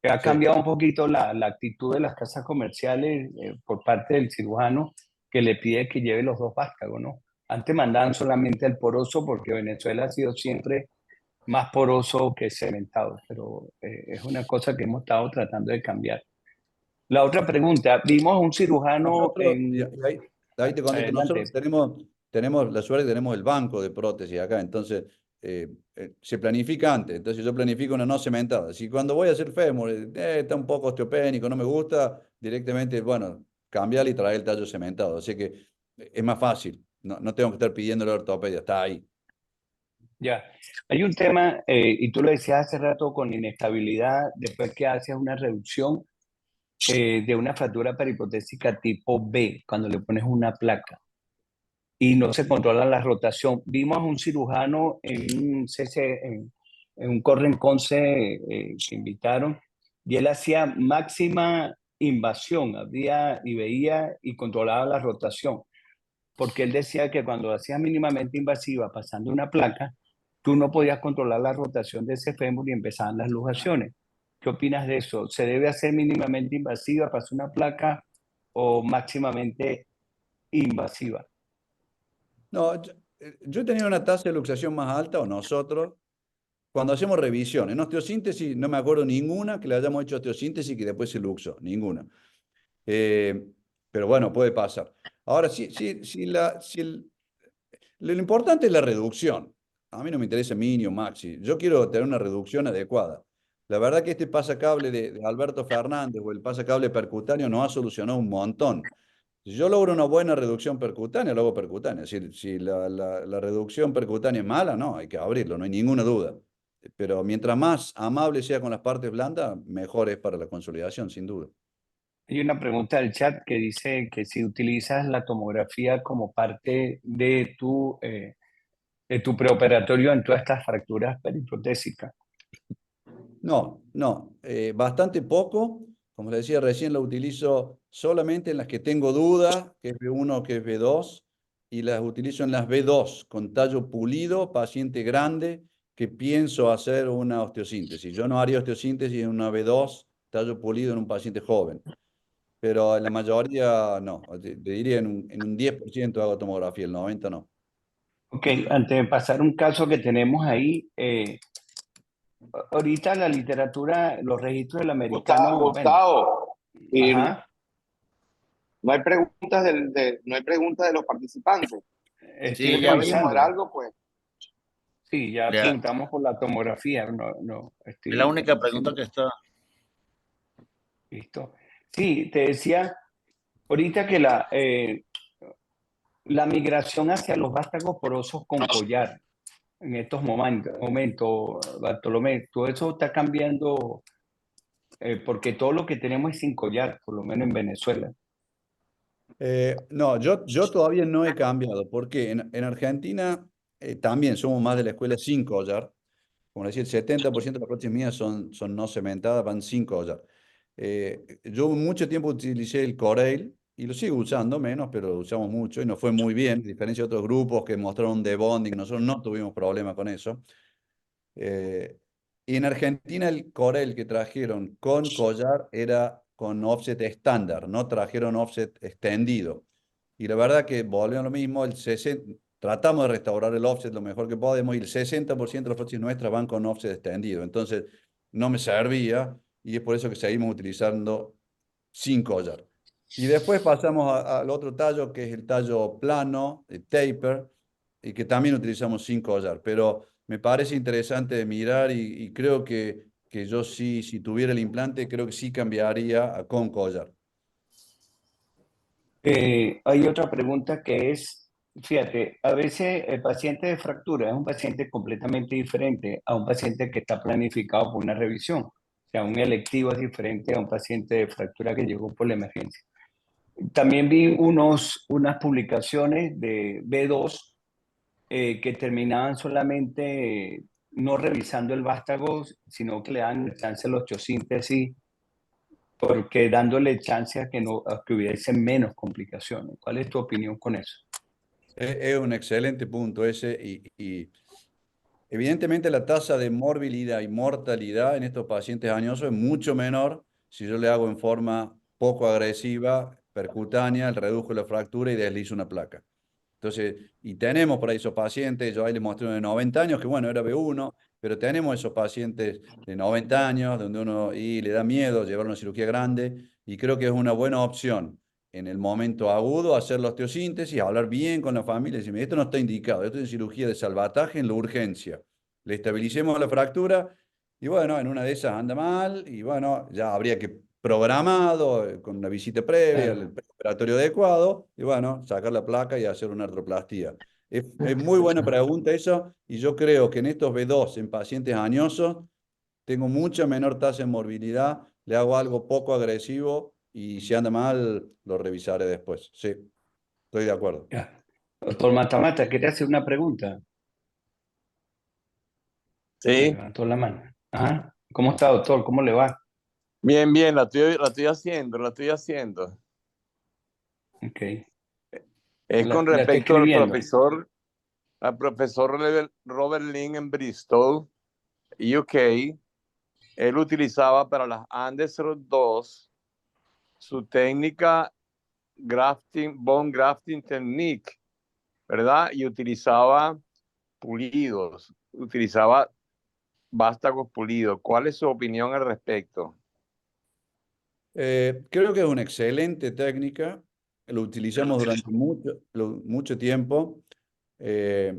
ha sí. cambiado un poquito la actitud de las casas comerciales por parte del cirujano que le pide que lleve los dos vástagos, ¿no? Antes mandaban solamente el poroso porque Venezuela ha sido siempre más poroso que cementado, pero es una cosa que hemos estado tratando de cambiar. La otra pregunta, vimos a un cirujano Nosotros, y en... ahí te contesto, nosotros Adelante. tenemos la suerte que tenemos el banco de prótesis acá, entonces se planifica antes, entonces yo planifico una no cementada. Si cuando voy a hacer fémur, está un poco osteopénico, no me gusta, directamente, bueno, cambiar y traer el tallo cementado, así que es más fácil, no tengo que estar pidiendo la ortopedia, está ahí. Ya, hay un tema, y tú lo decías hace rato, con inestabilidad, después que haces una reducción de una fractura peripotésica tipo B, cuando le pones una placa y no se controla la rotación. Vimos a un cirujano en un, CC, en un Correnconce que invitaron, y él hacía máxima invasión, había y veía y controlaba la rotación, porque él decía que cuando hacías mínimamente invasiva pasando una placa, tú no podías controlar la rotación de ese fémur y empezaban las luxaciones. ¿Qué opinas de eso? ¿Se debe hacer mínimamente invasiva para una placa o máximamente invasiva? No, yo he tenido una tasa de luxación más alta, o nosotros, cuando hacemos revisión. En osteosíntesis no me acuerdo ninguna que le hayamos hecho osteosíntesis y que después se luxó, ninguna. Eh, pero bueno, puede pasar. Ahora, lo importante es la reducción. A mí no me interesa mini o maxi. Yo quiero tener una reducción adecuada. La verdad que este pasacable de Alberto Fernández o el pasacable percutáneo nos ha solucionado un montón. Si yo logro una buena reducción percutánea, lo hago percutánea. Si la reducción percutánea es mala, no, hay que abrirlo, no hay ninguna duda. Pero mientras más amable sea con las partes blandas, mejor es para la consolidación, sin duda. Hay una pregunta del chat que dice que si utilizas la tomografía como parte de tu preoperatorio en todas estas fracturas periprotésicas. No, no, bastante poco. Como le decía recién, lo utilizo solamente en las que tengo duda, que es B1 que es B2, y las utilizo en las B2 con tallo pulido, paciente grande, que pienso hacer una osteosíntesis. Yo no haría osteosíntesis en una B2, tallo pulido en un paciente joven, pero en la mayoría no. Te diría en un 10% hago tomografía, el 90% no. Ok, antes de pasar un caso que tenemos ahí, ahorita la literatura, los registros del americano, bueno, Gustavo, y ajá, no hay preguntas no hay preguntas de los participantes. Si estoy Sí, quieren ya preguntar revisando. algo, pues Sí, ya ya. preguntamos por la tomografía, no, no, Es la estoy única pregunta haciendo, que está. listo. Sí, te decía ahorita que la migración hacia los vástagos porosos con collar en estos momentos, Bartolomé, todo eso está cambiando porque todo lo que tenemos es sin collar, por lo menos en Venezuela. No, yo todavía no he cambiado, porque en Argentina también somos más de la escuela sin collar. Como decía, el 70% de las prótesis mías son no cementadas, van sin collar. Yo mucho tiempo utilicé el Corail y lo sigo usando menos, pero lo usamos mucho y nos fue muy bien, a diferencia de otros grupos que mostraron debonding, nosotros no tuvimos problema con eso. Eh, y en Argentina el Corel que trajeron con collar era con offset estándar, no trajeron offset extendido. Y la verdad que volvió a lo mismo, tratamos de restaurar el offset lo mejor que podemos y el 60% de las prótesis nuestras van con offset extendido. Entonces no me servía y es por eso que seguimos utilizando sin collar. Y después pasamos al otro tallo que es el tallo plano, el taper, y que también utilizamos sin collar. Pero me parece interesante de mirar y creo que yo sí, si tuviera el implante, creo que sí cambiaría a con collar. Hay otra pregunta que es, fíjate, a veces el paciente de fractura es un paciente completamente diferente a un paciente que está planificado por una revisión. O sea, un electivo es diferente a un paciente de fractura que llegó por la emergencia. También vi unas publicaciones de B2 que terminaban solamente no revisando el vástago, sino que le dan chance a la osteosíntesis, porque dándole chance a que hubiesen menos complicaciones. ¿Cuál es tu opinión con eso? Es un excelente punto ese y evidentemente la tasa de morbilidad y mortalidad en estos pacientes añosos es mucho menor si yo le hago en forma poco agresiva, percutánea, redujo la fractura y deslizo una placa. Entonces, y tenemos por ahí esos pacientes, yo ahí les mostré uno de 90 años, que bueno, era B1, pero tenemos esos pacientes de 90 años donde uno y le da miedo llevar una cirugía grande y creo que es una buena opción en el momento agudo hacer la osteosíntesis, hablar bien con la familia y decir, esto no está indicado, esto es cirugía de salvataje en la urgencia. Le estabilicemos la fractura y bueno, en una de esas anda mal y bueno, ya habría que programado, con una visita previa, el Claro. operatorio adecuado, y bueno, sacar la placa y hacer una artroplastía. Es muy buena pregunta eso, y yo creo que en estos B2, en pacientes añosos, tengo mucha menor tasa de morbilidad, le hago algo poco agresivo y si anda mal, lo revisaré después. Sí, estoy de acuerdo. Ya. Doctor Matamata, ¿quiere hacer una pregunta? Sí, Levantó la mano. Ajá. ¿Cómo está, doctor? ¿Cómo le va? bien, bien, la estoy haciendo, la estoy haciendo. Ok. Es con La estoy respecto escribiendo. al profesor Robert Lin en Bristol, UK. Él utilizaba para las Anderson 2 su técnica bone grafting technique, ¿verdad? Y utilizaba pulidos, utilizaba vástagos pulidos. ¿Cuál es su opinión al respecto? Creo que es una excelente técnica, lo utilizamos durante mucho tiempo. Eh,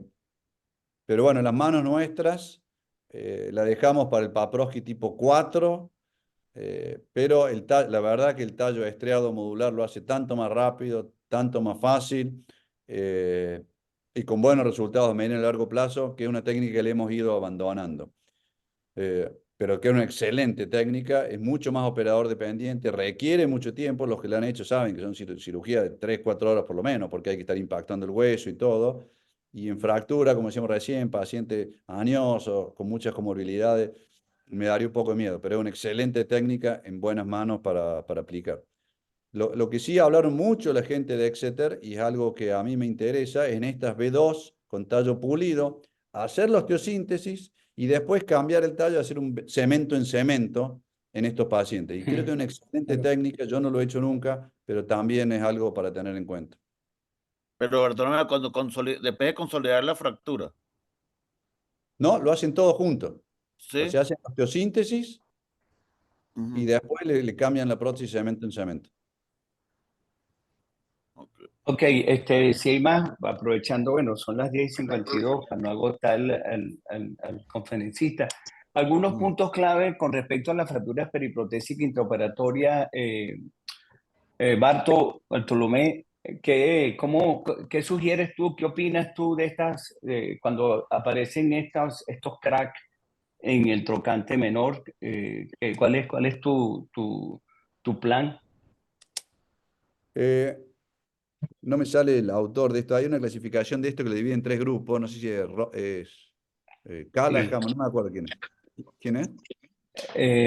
Pero bueno, las manos nuestras la dejamos para el Paprosky tipo 4, pero la verdad que el tallo estriado modular lo hace tanto más rápido, tanto más fácil eh, y con buenos resultados a medio y largo plazo, que es una técnica que le hemos ido abandonando. Pero que es una excelente técnica, es mucho más operador dependiente, requiere mucho tiempo, los que la han hecho saben que son cirugías de 3, 4 horas por lo menos, porque hay que estar impactando el hueso y todo. Y en fractura, como decíamos recién, paciente añoso, con muchas comorbilidades, me daría un poco de miedo, pero es una excelente técnica en buenas manos para aplicar. Lo que sí hablaron mucho la gente de Exeter, y es algo que a mí me interesa, es en estas B2 con tallo pulido, hacer la osteosíntesis y después cambiar el tallo, hacer un cemento en cemento en estos pacientes. Y creo que es una excelente técnica, yo no lo he hecho nunca, pero también es algo para tener en cuenta. Pero Bartolomé, después de consolidar la fractura, No, lo hacen todo junto. O ¿sí? sea, hacen osteosíntesis y Ujú. después le cambian la prótesis cemento en cemento. Ok. Ok, si hay más, aprovechando, bueno, son las 10:52, para no agotar al conferencista. Algunos Ujú. puntos clave con respecto a la fractura periprotésica intraoperatoria, Bartolomé, ¿qué sugieres tú, qué opinas tú de estas, cuando aparecen estos cracks en el trocante menor? ¿Cuál es tu plan? Eh, no me sale el autor de esto. Hay una clasificación de esto que lo divide en tres grupos. No sé si es Sí. Callahan, no me acuerdo quién es. ¿Quién es?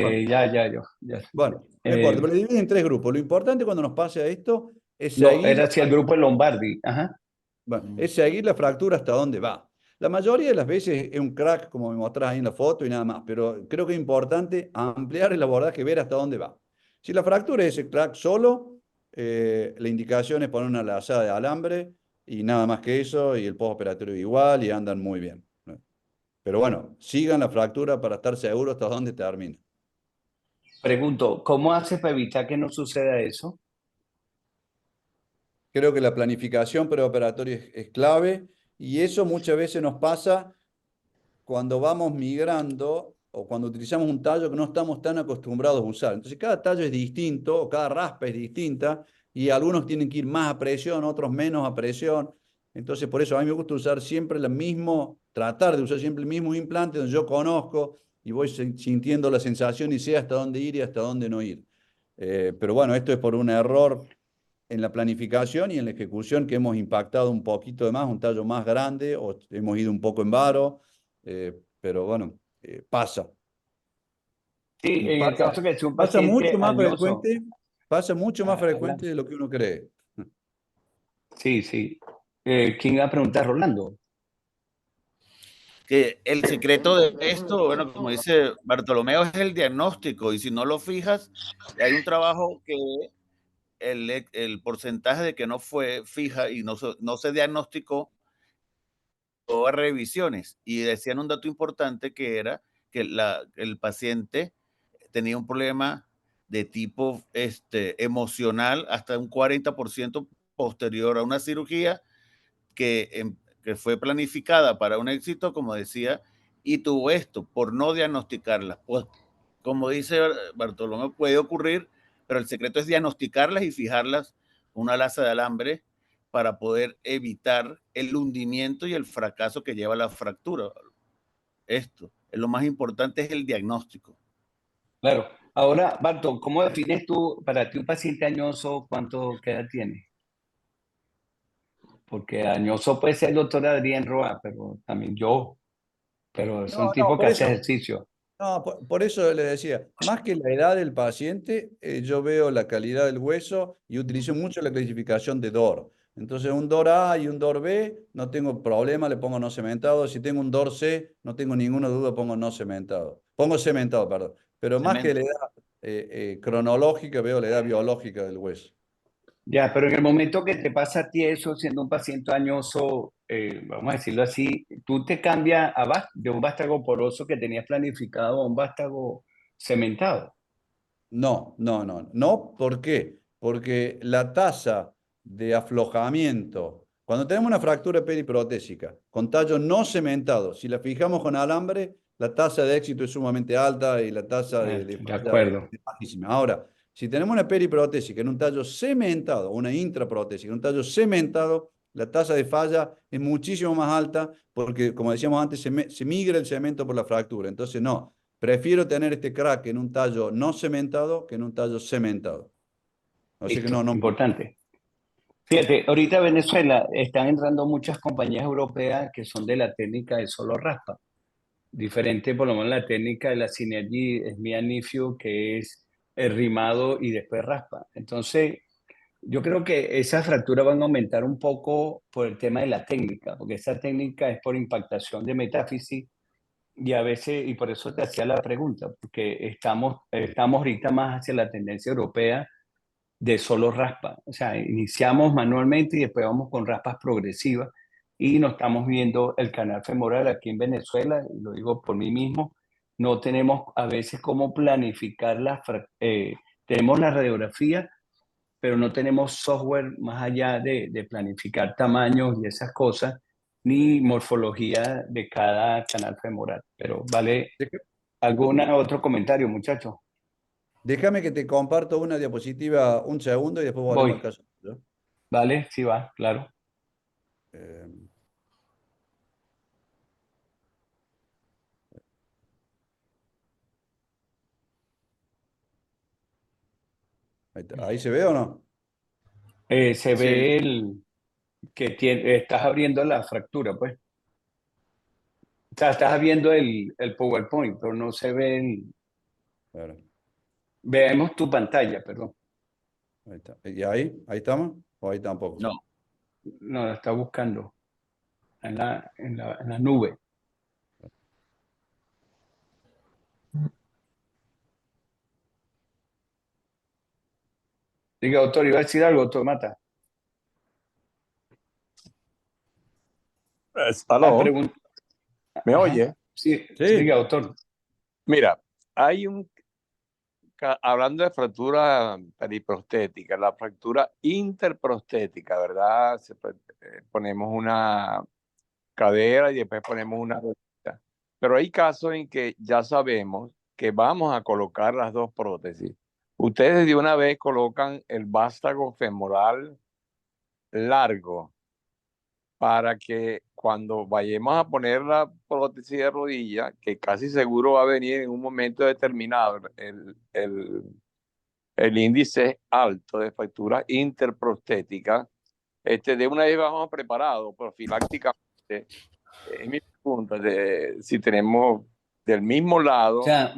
Bueno, Ya. bueno, no importa, Eh, pero lo divide en tres grupos. Lo importante cuando nos pase a esto es no, seguir era hacia el grupo de Lombardi. Ajá. bueno, Ujú. es seguir la fractura hasta dónde va. La mayoría de las veces es un crack, como me mostrás ahí en la foto y nada más, pero creo que es importante ampliar el abordaje, ver hasta dónde va. Si la fractura es ese crack solo, la indicación es poner una lazada de alambre y nada más que eso, y el postoperatorio igual y andan muy bien, ¿no? Pero bueno, sigan la fractura para estar seguros hasta dónde termina. Pregunto, ¿cómo haces para evitar que no suceda eso? Creo que la planificación preoperatoria es clave y eso muchas veces nos pasa cuando vamos migrando o cuando utilizamos un tallo que no estamos tan acostumbrados a usar. Entonces, cada tallo es distinto, o cada raspa es distinta, y algunos tienen que ir más a presión, otros menos a presión. Entonces, por eso a mí me gusta usar siempre el mismo, tratar de usar siempre el mismo implante donde yo conozco y voy sintiendo la sensación y sé hasta dónde ir y hasta dónde no ir. Pero bueno, esto es por un error en la planificación y en la ejecución que hemos impactado un poquito de más, un tallo más grande o hemos ido un poco en varo, pero bueno, pasa. Sí, Y en el caso que sea un pasa paciente mucho más añoso, frecuente, pasa mucho más frecuente adelante. de lo que uno cree. Sí, sí. ¿Quién va a preguntar? Rolando. Que el secreto de esto, bueno, como dice Bartolomeo, es el diagnóstico, y si no lo fijas, hay un trabajo que el porcentaje de que no fue fija y no se diagnosticó todas revisiones, y decían un dato importante que era que el paciente tenía un problema de tipo emocional hasta un 40% posterior a una cirugía que fue planificada para un éxito, como decía, y tuvo esto por no diagnosticarlas. Pues, como dice Bartolomé, puede ocurrir, pero el secreto es diagnosticarlas y fijarlas una laza de alambre para poder evitar el hundimiento y el fracaso que lleva a la fractura. Esto, lo más importante es el diagnóstico. Claro. Ahora, Barto, ¿cómo defines tú, para ti, un paciente añoso, qué edad tiene? Porque añoso puede ser el doctor Adrián Roa, pero también yo, pero es No, un no, tipo que por hace eso. ejercicio. No, por eso le decía, más que la edad del paciente, yo veo la calidad del hueso y utilizo mucho la clasificación de DOR. Entonces, un DOR A y un DOR B, no tengo problema, le pongo no cementado. Si tengo un DOR C, no tengo ninguna duda, pongo no cementado. Pongo cementado, perdón. Pero más que la Cemento. edad cronológica, veo la edad biológica del hueso. Ya, pero en el momento que te pasa a ti eso, siendo un paciente añoso, vamos a decirlo así, tú te cambias de un vástago poroso que tenías planificado a un vástago cementado. No, no, no, no. ¿Por qué? Porque la tasa de aflojamiento, cuando tenemos una fractura periprotésica con tallo no cementado, si la fijamos con alambre, la tasa de éxito es sumamente alta y la tasa de De falla acuerdo. es bajísima. Ahora, si tenemos una periprotésica en un tallo cementado, una intraprotésica en un tallo cementado, la tasa de falla es muchísimo más alta porque, como decíamos antes, se migra el cemento por la fractura. Entonces, no. Prefiero tener este crack en un tallo no cementado que en un tallo cementado. Así que no, Listo, no. importante. Fíjate, ahorita Venezuela están entrando muchas compañías europeas que son de la técnica de solo raspa. Diferente, por lo menos la técnica de la Synergy es mi inicio, que es el rimado y después raspa. Entonces, yo creo que esas fracturas van a aumentar un poco por el tema de la técnica, porque esa técnica es por impactación de metáfisis y a veces, y por eso te hacía la pregunta, porque estamos ahorita más hacia la tendencia europea de solo raspa. O sea, iniciamos manualmente y después vamos con raspas progresivas y no estamos viendo el canal femoral aquí en Venezuela, y lo digo por mí mismo, no tenemos a veces cómo planificar tenemos la radiografía, pero no tenemos software más allá de planificar tamaños y esas cosas, ni morfología de cada canal femoral. Pero vale, Deja- ¿algún otro comentario, muchachos? Déjame que te comparto una diapositiva un segundo y después volvemos Voy, al caso, ¿no? vale, sí va, claro. Eh, ahí se ve o no? Se Sí, ve estás abriendo la fractura, pues. O sea, estás viendo el PowerPoint, pero no se ve Claro, Vemos tu pantalla, perdón. ahí está. ¿Y ahí estamos? ¿O ahí tampoco? no. No, la está buscando en la nube. Diga, doctor, iba a decir algo, doctor Mata. Ah, Aló, pregunta. ¿me Ajá. oye? Sí, Sí. diga, doctor. Mira, hay hablando de fractura periprostética, la fractura interprostética, ¿verdad? Ponemos una cadera y después ponemos una rodilla. Pero hay casos en que ya sabemos que vamos a colocar las dos prótesis. Ustedes de una vez colocan el vástago femoral largo para que cuando vayamos a poner la prótesis de rodilla, que casi seguro va a venir en un momento determinado, el índice alto de fracturas interprostéticas, de una vez vamos preparados profilácticamente. Es mi pregunta, si tenemos del mismo lado O sea,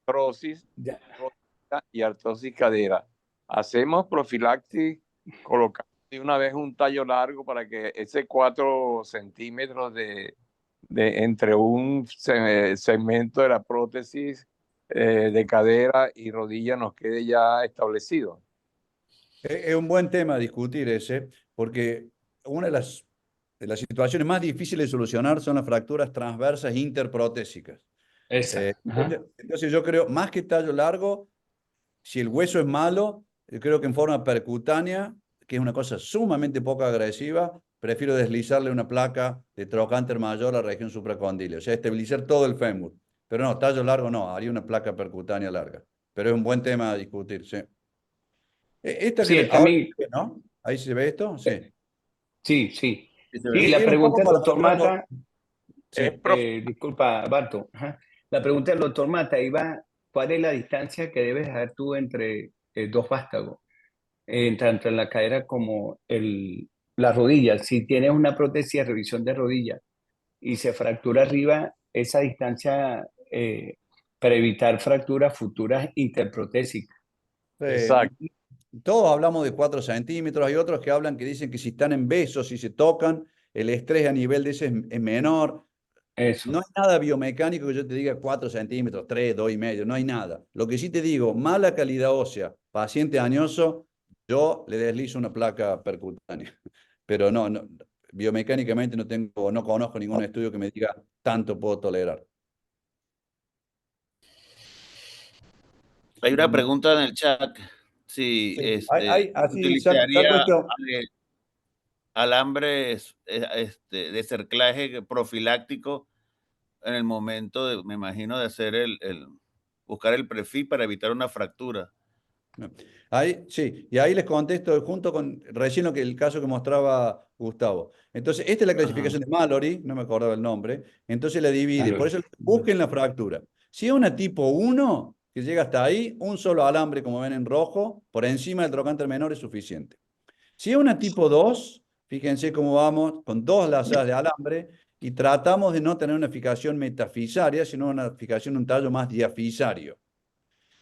artrosis ya. rodilla y artrosis cadera. Hacemos profilaxis colocando de una vez un tallo largo para que ese 4 centímetros entre un segmento de la prótesis de cadera y rodilla nos quede ya establecido. Es un buen tema a discutir ese, porque una de las situaciones más difíciles de solucionar son las fracturas transversas interprotésicas. Esa. Ajá. Entonces yo creo, más que tallo largo, si el hueso es malo, yo creo que en forma percutánea, que es una cosa sumamente poco agresiva, prefiero deslizarle una placa de trocánter mayor a la región supracondyle, o sea, estabilizar todo el fémur. Pero no, tallo largo no, haría una placa percutánea larga. Pero es un buen tema a discutir, sí. Esta Sí, ahora, también. ¿no? Ahí se ve esto, sí. Sí, sí. Sí, se ve. Sí, la Era un pregunta poco del para doctor mostrarlo. Mata, Es Sí. disculpa, Barto. Ajá. La pregunta del doctor Mata iba, ¿cuál es la distancia que debes dejar tú entre dos vástagos? Tanto en la cadera como la rodilla. Si tienes una prótesis de revisión de rodilla y se fractura arriba, esa distancia para evitar fracturas futuras interprotésicas. exacto. Todos hablamos de 4 centímetros, hay otros que hablan que dicen que si están en besos, si se tocan, el estrés a nivel de ese es menor. Eso. No hay nada biomecánico que yo te diga 4 centímetros, 3, 2,5, no hay nada. Lo que sí te digo, mala calidad ósea, paciente añoso, yo le deslizo una placa percutánea. Pero no, biomecánicamente no conozco ningún estudio que me diga tanto puedo tolerar. Hay una pregunta en el chat. Si Sí, así se ha utilizaría puesto. alambres de cerclaje profiláctico en el momento de, me imagino, de hacer buscar el perfil para evitar una fractura. Ahí, sí, y ahí les contesto junto con recién el caso que mostraba Gustavo. Entonces, esta es la clasificación de Mallory, no me acordaba el nombre, entonces la divide. Por eso busquen la fractura. Si es una tipo 1, que llega hasta ahí, un solo alambre, como ven en rojo, por encima del trocánter menor es suficiente. Si es una tipo 2, fíjense cómo vamos con 2 lazadas de alambre y tratamos de no tener una fijación metafisaria, sino una fijación, un tallo más diafisario.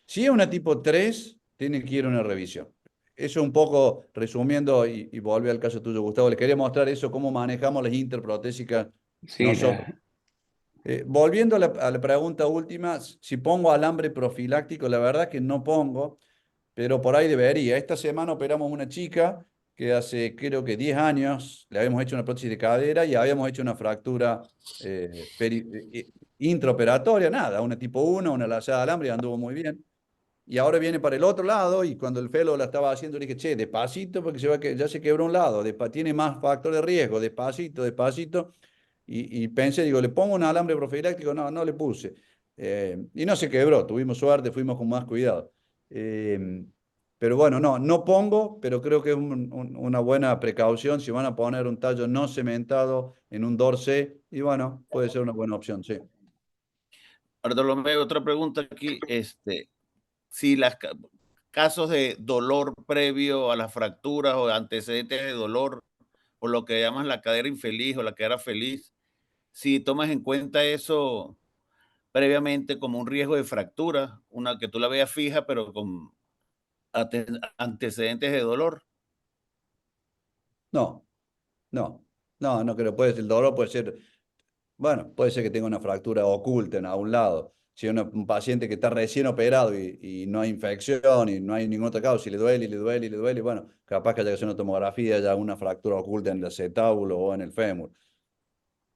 Si es una tipo 3, tiene que ir a una revisión. Eso un poco resumiendo y volví al caso tuyo, Gustavo. Les quería mostrar eso, cómo manejamos las interprotésicas Sí, nosotros. Volviendo a la pregunta última, si pongo alambre profiláctico, la verdad que no pongo, pero por ahí debería. Esta semana operamos una chica que hace creo que 10 años le habíamos hecho una prótesis de cadera y habíamos hecho una fractura intraoperatoria, nada, una tipo 1, una lazada de alambre y anduvo muy bien. Y ahora viene para el otro lado y cuando el fellow la estaba haciendo le dije, che, despacito porque ya se quebró un lado, tiene más factor de riesgo, despacito, despacito. Y pensé, digo, ¿le pongo un alambre profiláctico? No, no le puse. Y no se quebró, tuvimos suerte, fuimos con más cuidado. Pero bueno, no pongo, pero creo que es una buena precaución si van a poner un tallo no cementado en un dorse, y bueno, puede ser una buena opción, sí. Bartolomé, otra pregunta aquí, si casos de dolor previo a las fracturas o antecedentes de dolor, o lo que llaman la cadera infeliz o la cadera feliz, si tomas en cuenta eso previamente como un riesgo de fractura, una que tú la veas fija, pero con antecedentes de dolor. No, no creo, el dolor puede ser, bueno, puede ser que tenga una fractura oculta en algún lado. Si es un paciente que está recién operado y no hay infección y no hay ninguna otra causa, y le duele, y le duele, y le duele, bueno, capaz que haya que hacer una tomografía, haya una fractura oculta en el acetábulo o en el fémur.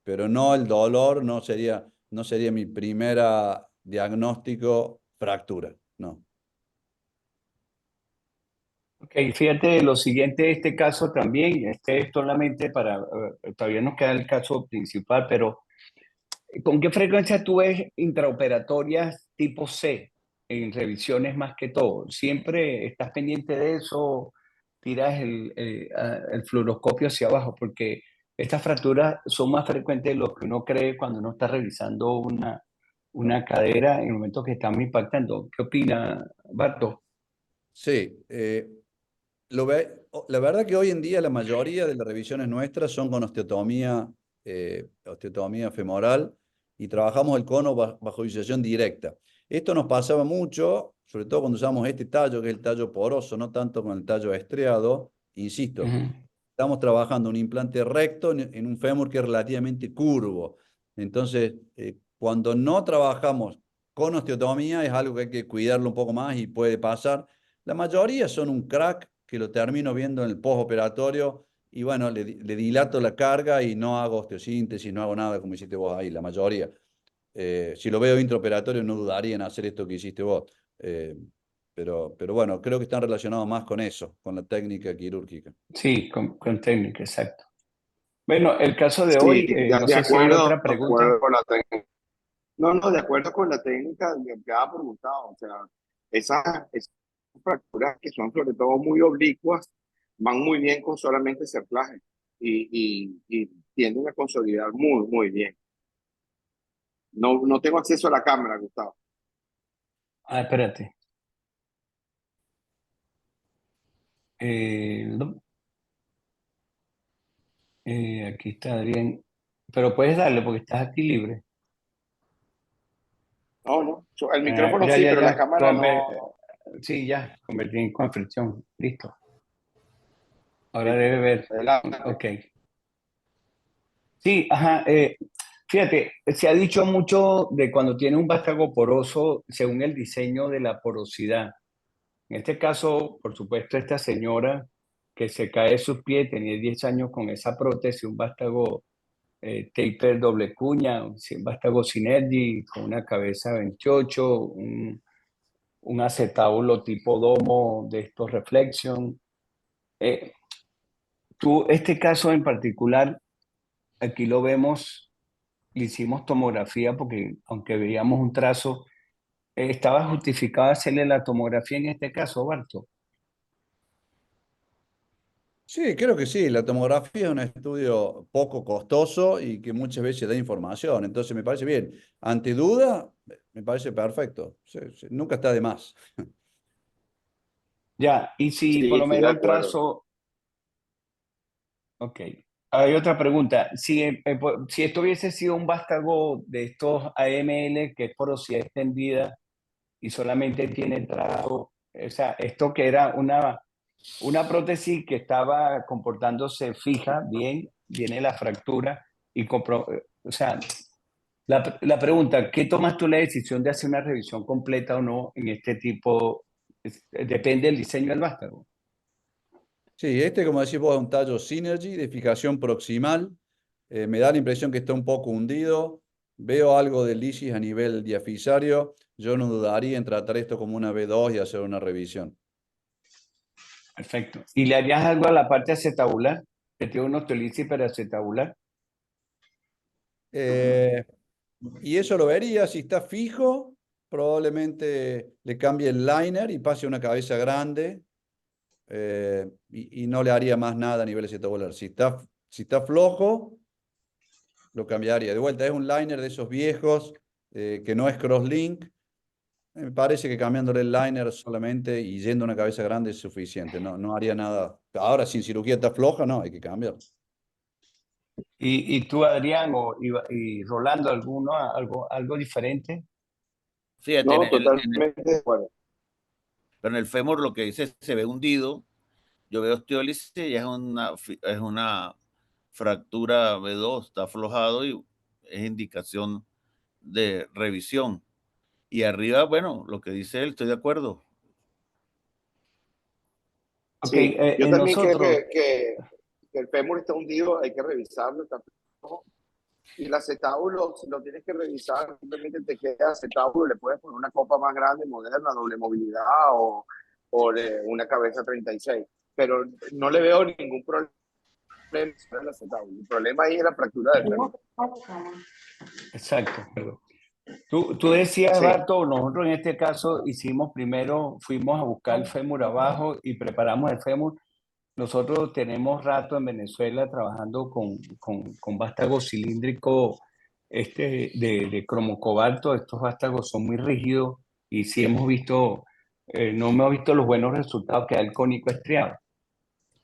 Pero no, el dolor no sería mi primera diagnóstico fractura, no. Ok, fíjate lo siguiente, este caso también, este es solamente para, todavía nos queda el caso principal, pero ¿con qué frecuencia tú ves intraoperatorias tipo C en revisiones más que todo? ¿Siempre estás pendiente de eso? ¿Tiras el fluoroscopio hacia abajo? Porque estas fracturas son más frecuentes de lo que uno cree cuando uno está revisando una cadera en el momento que estamos impactando. ¿Qué opina, Barto? Sí, la verdad que hoy en día la mayoría de las revisiones nuestras son con osteotomía femoral y trabajamos el cono bajo visualización directa. Esto nos pasaba mucho, sobre todo cuando usamos este tallo, que es el tallo poroso, no tanto con el tallo estriado. Insisto, estamos trabajando un implante recto en un fémur que es relativamente curvo. Entonces, cuando no trabajamos con osteotomía es algo que hay que cuidarlo un poco más y puede pasar. La mayoría son un crack que lo termino viendo en el postoperatorio y bueno, le dilato la carga y no hago osteosíntesis, no hago nada como hiciste vos ahí, la mayoría. Si lo veo intraoperatorio no dudaría en hacer esto que hiciste vos. Pero bueno, creo que están relacionados más con eso, con la técnica quirúrgica. Sí, con técnica, exacto. Bueno, el caso de Sí, hoy, no sé si hay otra de pregunta. acuerdo con la técnica. No, no, de acuerdo con la técnica empleada por Gustavo. O sea, esas fracturas que son sobre todo muy oblicuas van muy bien con solamente cerclaje y tienden a consolidar muy, muy bien. No, no tengo acceso a la cámara, Gustavo. Ah, espérate. No. Aquí está Adrián. Pero puedes darle porque estás aquí libre. No, no. El micrófono Ya, sí, ya, pero la ya. cámara no. Sí, ya. Convertí en confección. Listo. Ahora Listo. debe ver. Adelante. Ok. Sí, ajá. Fíjate, se ha dicho mucho de cuando tiene un vástago poroso según el diseño de la porosidad. En este caso, por supuesto, esta señora que se cae de sus pies, tenía 10 años con esa prótesis, un vástago taper doble cuña, un vástago Synergy con una cabeza 28, un acetábulo tipo domo de estos Reflection. Este caso en particular, aquí lo vemos, le hicimos tomografía porque aunque veíamos un trazo, ¿estaba justificado hacerle la tomografía en este caso, Barto? Sí, creo que sí. La tomografía es un estudio poco costoso y que muchas veces da información. Entonces me parece bien. Ante duda, me parece perfecto. Sí, sí, nunca está de más. Ya, y si por Sí, lo estoy de menos el acuerdo. trazo, ok. Hay otra pregunta. Si esto hubiese sido un vástago de estos AML, que es porosidad extendida y solamente tiene trazo, o sea, esto que era una prótesis que estaba comportándose fija, bien, viene la fractura o sea, la pregunta, ¿qué tomas tú la decisión de hacer una revisión completa o no en este tipo? Depende del diseño del vástago. Sí, este, como decís vos, es un tallo Synergy de fijación proximal. Me da la impresión que está un poco hundido. Veo algo de lisis a nivel diafisario. Yo no dudaría en tratar esto como una B2 y hacer una revisión. Perfecto. ¿Y le harías algo a la parte acetabular? ¿Que tiene una osteolisis peracetabular? Eh, y eso lo vería. Si está fijo, probablemente le cambie el liner y pase a una cabeza grande. Y no le haría más nada a nivel acetabular. Si está flojo, lo cambiaría. De vuelta, es un liner de esos viejos que no es crosslink. Me parece que cambiándole el liner solamente y yendo a una cabeza grande es suficiente. No, no haría nada. Ahora, si cirugía está floja, no, hay que cambiar. ¿Y tú, Adrián, y Rolando, algo diferente? Fíjate, No, totalmente de acuerdo. pero en el fémur lo que dice se ve hundido. Yo veo osteólisis y es una fractura B2, está aflojado y es indicación de revisión. Y arriba, bueno, lo que dice él, estoy de acuerdo. Ok, Sí, yo también creo nosotros, que el fémur está hundido, hay que revisarlo. Está flojo. Y el acetábulo, si lo tienes que revisar, simplemente te queda acetábulo, le puedes poner una copa más grande, moderna, doble movilidad o una cabeza 36. Pero no le veo ningún problema en el acetábulo. El problema ahí es la fractura del fémur. exacto. Tú decías, Sí, Barto, nosotros en este caso fuimos a buscar el fémur abajo y preparamos el fémur. nosotros tenemos rato en Venezuela trabajando con vástago cilíndrico de cromo cobalto. Estos vástagos son muy rígidos y sí hemos visto, no hemos visto los buenos resultados que da el cónico estriado.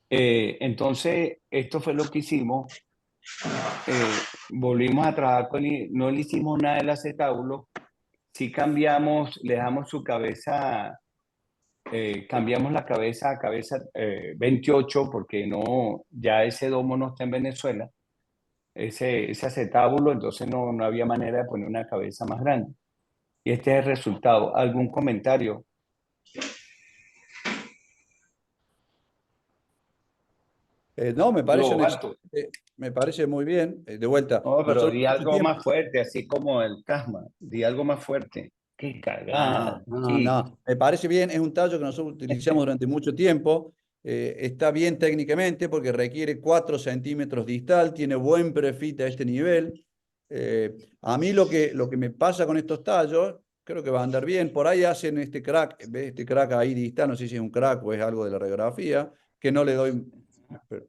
Entonces, esto fue lo que hicimos. Volvimos a trabajar no le hicimos nada del acetábulo, sí cambiamos, le dejamos su cabeza, cambiamos la cabeza a cabeza 28 porque no, ya ese domo no está en Venezuela, ese acetábulo, entonces no había manera de poner una cabeza más grande. Y este es el resultado. ¿Algún comentario? No, Yo, Balto. me parece muy bien. De vuelta, No, pero nosotros di mucho algo tiempo. más fuerte, así como el casma. Di algo más fuerte. Qué cagada, chico. No, me parece bien. Es un tallo que nosotros utilizamos durante mucho tiempo. Está bien técnicamente porque requiere 4 centímetros distal, tiene buen prefit a este nivel. A mí lo que me pasa con estos tallos, creo que va a andar bien. Por ahí hacen este crack, ¿ves? Este crack ahí distal, no sé si es un crack o es algo de la radiografía, que no le doy.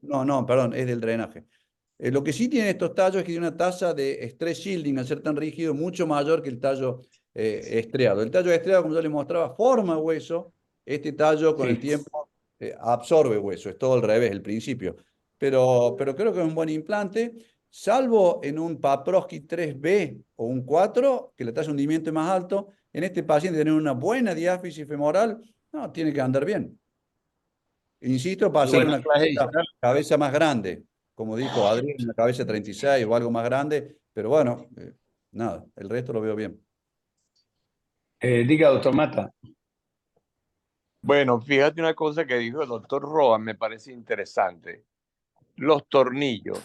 No, perdón, es del drenaje. Lo que sí tienen estos tallos es que tiene una tasa de stress shielding al ser tan rígido mucho mayor que el tallo estriado. El tallo estriado, como yo les mostraba, forma hueso. Este tallo con el Sí. tiempo absorbe hueso. Es todo al revés, el principio. Pero creo que es un buen implante, salvo en un Paprosky 3B o un 4, que la tasa de hundimiento es más alto. En este paciente tener una buena diáfisis femoral, no, tiene que andar bien. Insisto, para Y hacerle bueno, una la distal. cabeza más grande, como dijo Adrián, una cabeza 36 o algo más grande, pero bueno, nada, el resto lo veo bien. Diga, doctor Mata. Bueno, fíjate una cosa que dijo el doctor Roa, me parece interesante. Los tornillos.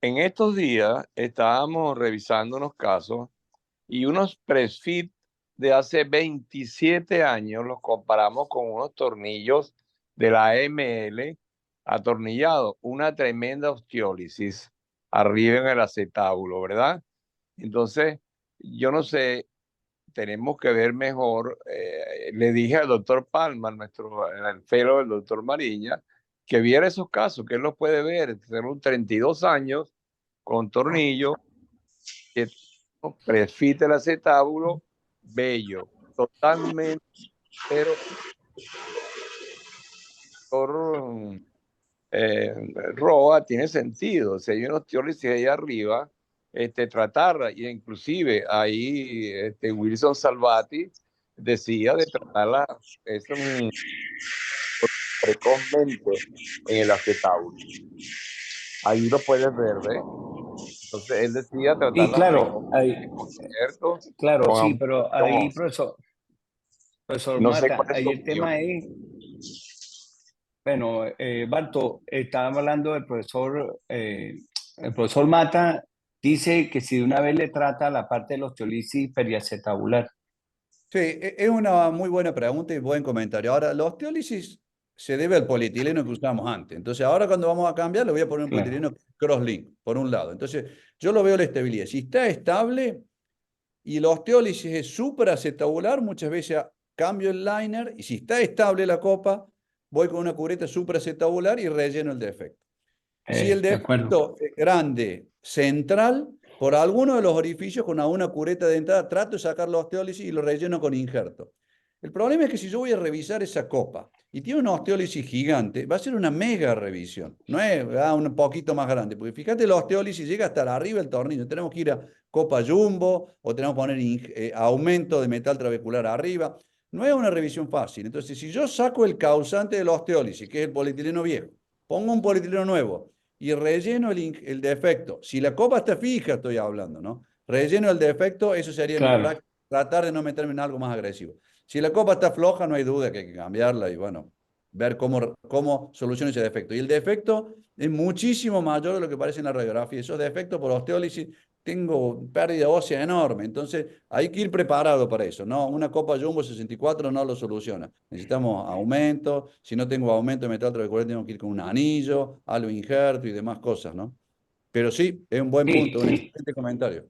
En estos días estábamos revisando unos casos y unos press-fit de hace 27 años los comparamos con unos tornillos de la ML atornillados, una tremenda osteólisis arriba en el acetábulo, ¿verdad? Entonces, yo no sé, tenemos que ver mejor. Le dije al doctor Palma, el fellow del doctor Mariña, que viera esos casos, que él los puede ver. Tenemos 32 años con tornillo, que prefite el acetábulo, bello, totalmente, pero doctor Roa tiene sentido. Si hay una osteólisis ahí arriba, tratarla, y inclusive ahí Wilson Salvati decía de tratarla precozmente en el acetábulo. Ahí lo puedes ver, ¿ves? Entonces él decía Y tratarla claro, ahí, precozmente, ¿cierto? claro, Con sí, pero ahí, aumentación. profesor No sé Mata, cuál es ahí tu el opinión. tema es, bueno, Balto, estábamos hablando del profesor, el profesor Mata dice que si de una vez le trata la parte de la osteolisis periacetabular. Sí, es una muy buena pregunta y buen comentario. Ahora, la osteólisis se debe al polietileno que usábamos antes. Entonces, ahora cuando vamos a cambiar, le voy a poner un Claro. polietileno crosslink, por un lado. Entonces, yo lo veo la estabilidad. Si está estable y la osteólisis es supraacetabular, muchas veces cambio el liner y si está estable la copa, voy con una cureta supraacetabular y relleno el defecto. Si el De acuerdo. defecto es grande, central, por alguno de los orificios con una cureta de entrada, trato de sacar la osteólisis y lo relleno con injerto. El problema es que si yo voy a revisar esa copa y tiene una osteólisis gigante, va a ser una mega revisión, no es un poquito más grande, porque fíjate, la osteólisis llega hasta arriba del tornillo, tenemos que ir a copa jumbo o tenemos que poner aumento de metal trabecular arriba, no es una revisión fácil. Entonces, si yo saco el causante de la osteólisis, que es el polietileno viejo, pongo un polietileno nuevo, y relleno el defecto. Si la copa está fija, estoy hablando, ¿no? Relleno el defecto, eso sería mi Claro. práctica, tratar de no meterme en algo más agresivo. Si la copa está floja, no hay duda que hay que cambiarla y bueno, ver cómo soluciona ese defecto. Y el defecto es muchísimo mayor de lo que parece en la radiografía. Esos defectos por osteólisis, tengo pérdida ósea enorme. Entonces, hay que ir preparado para eso, ¿no? Una copa Jumbo 64 no lo soluciona. Necesitamos aumento. Si no tengo aumento de metal trabecular, tengo que ir con un anillo, algo injerto y demás cosas, ¿no? Pero sí, es un buen Sí, punto, un sí. excelente comentario.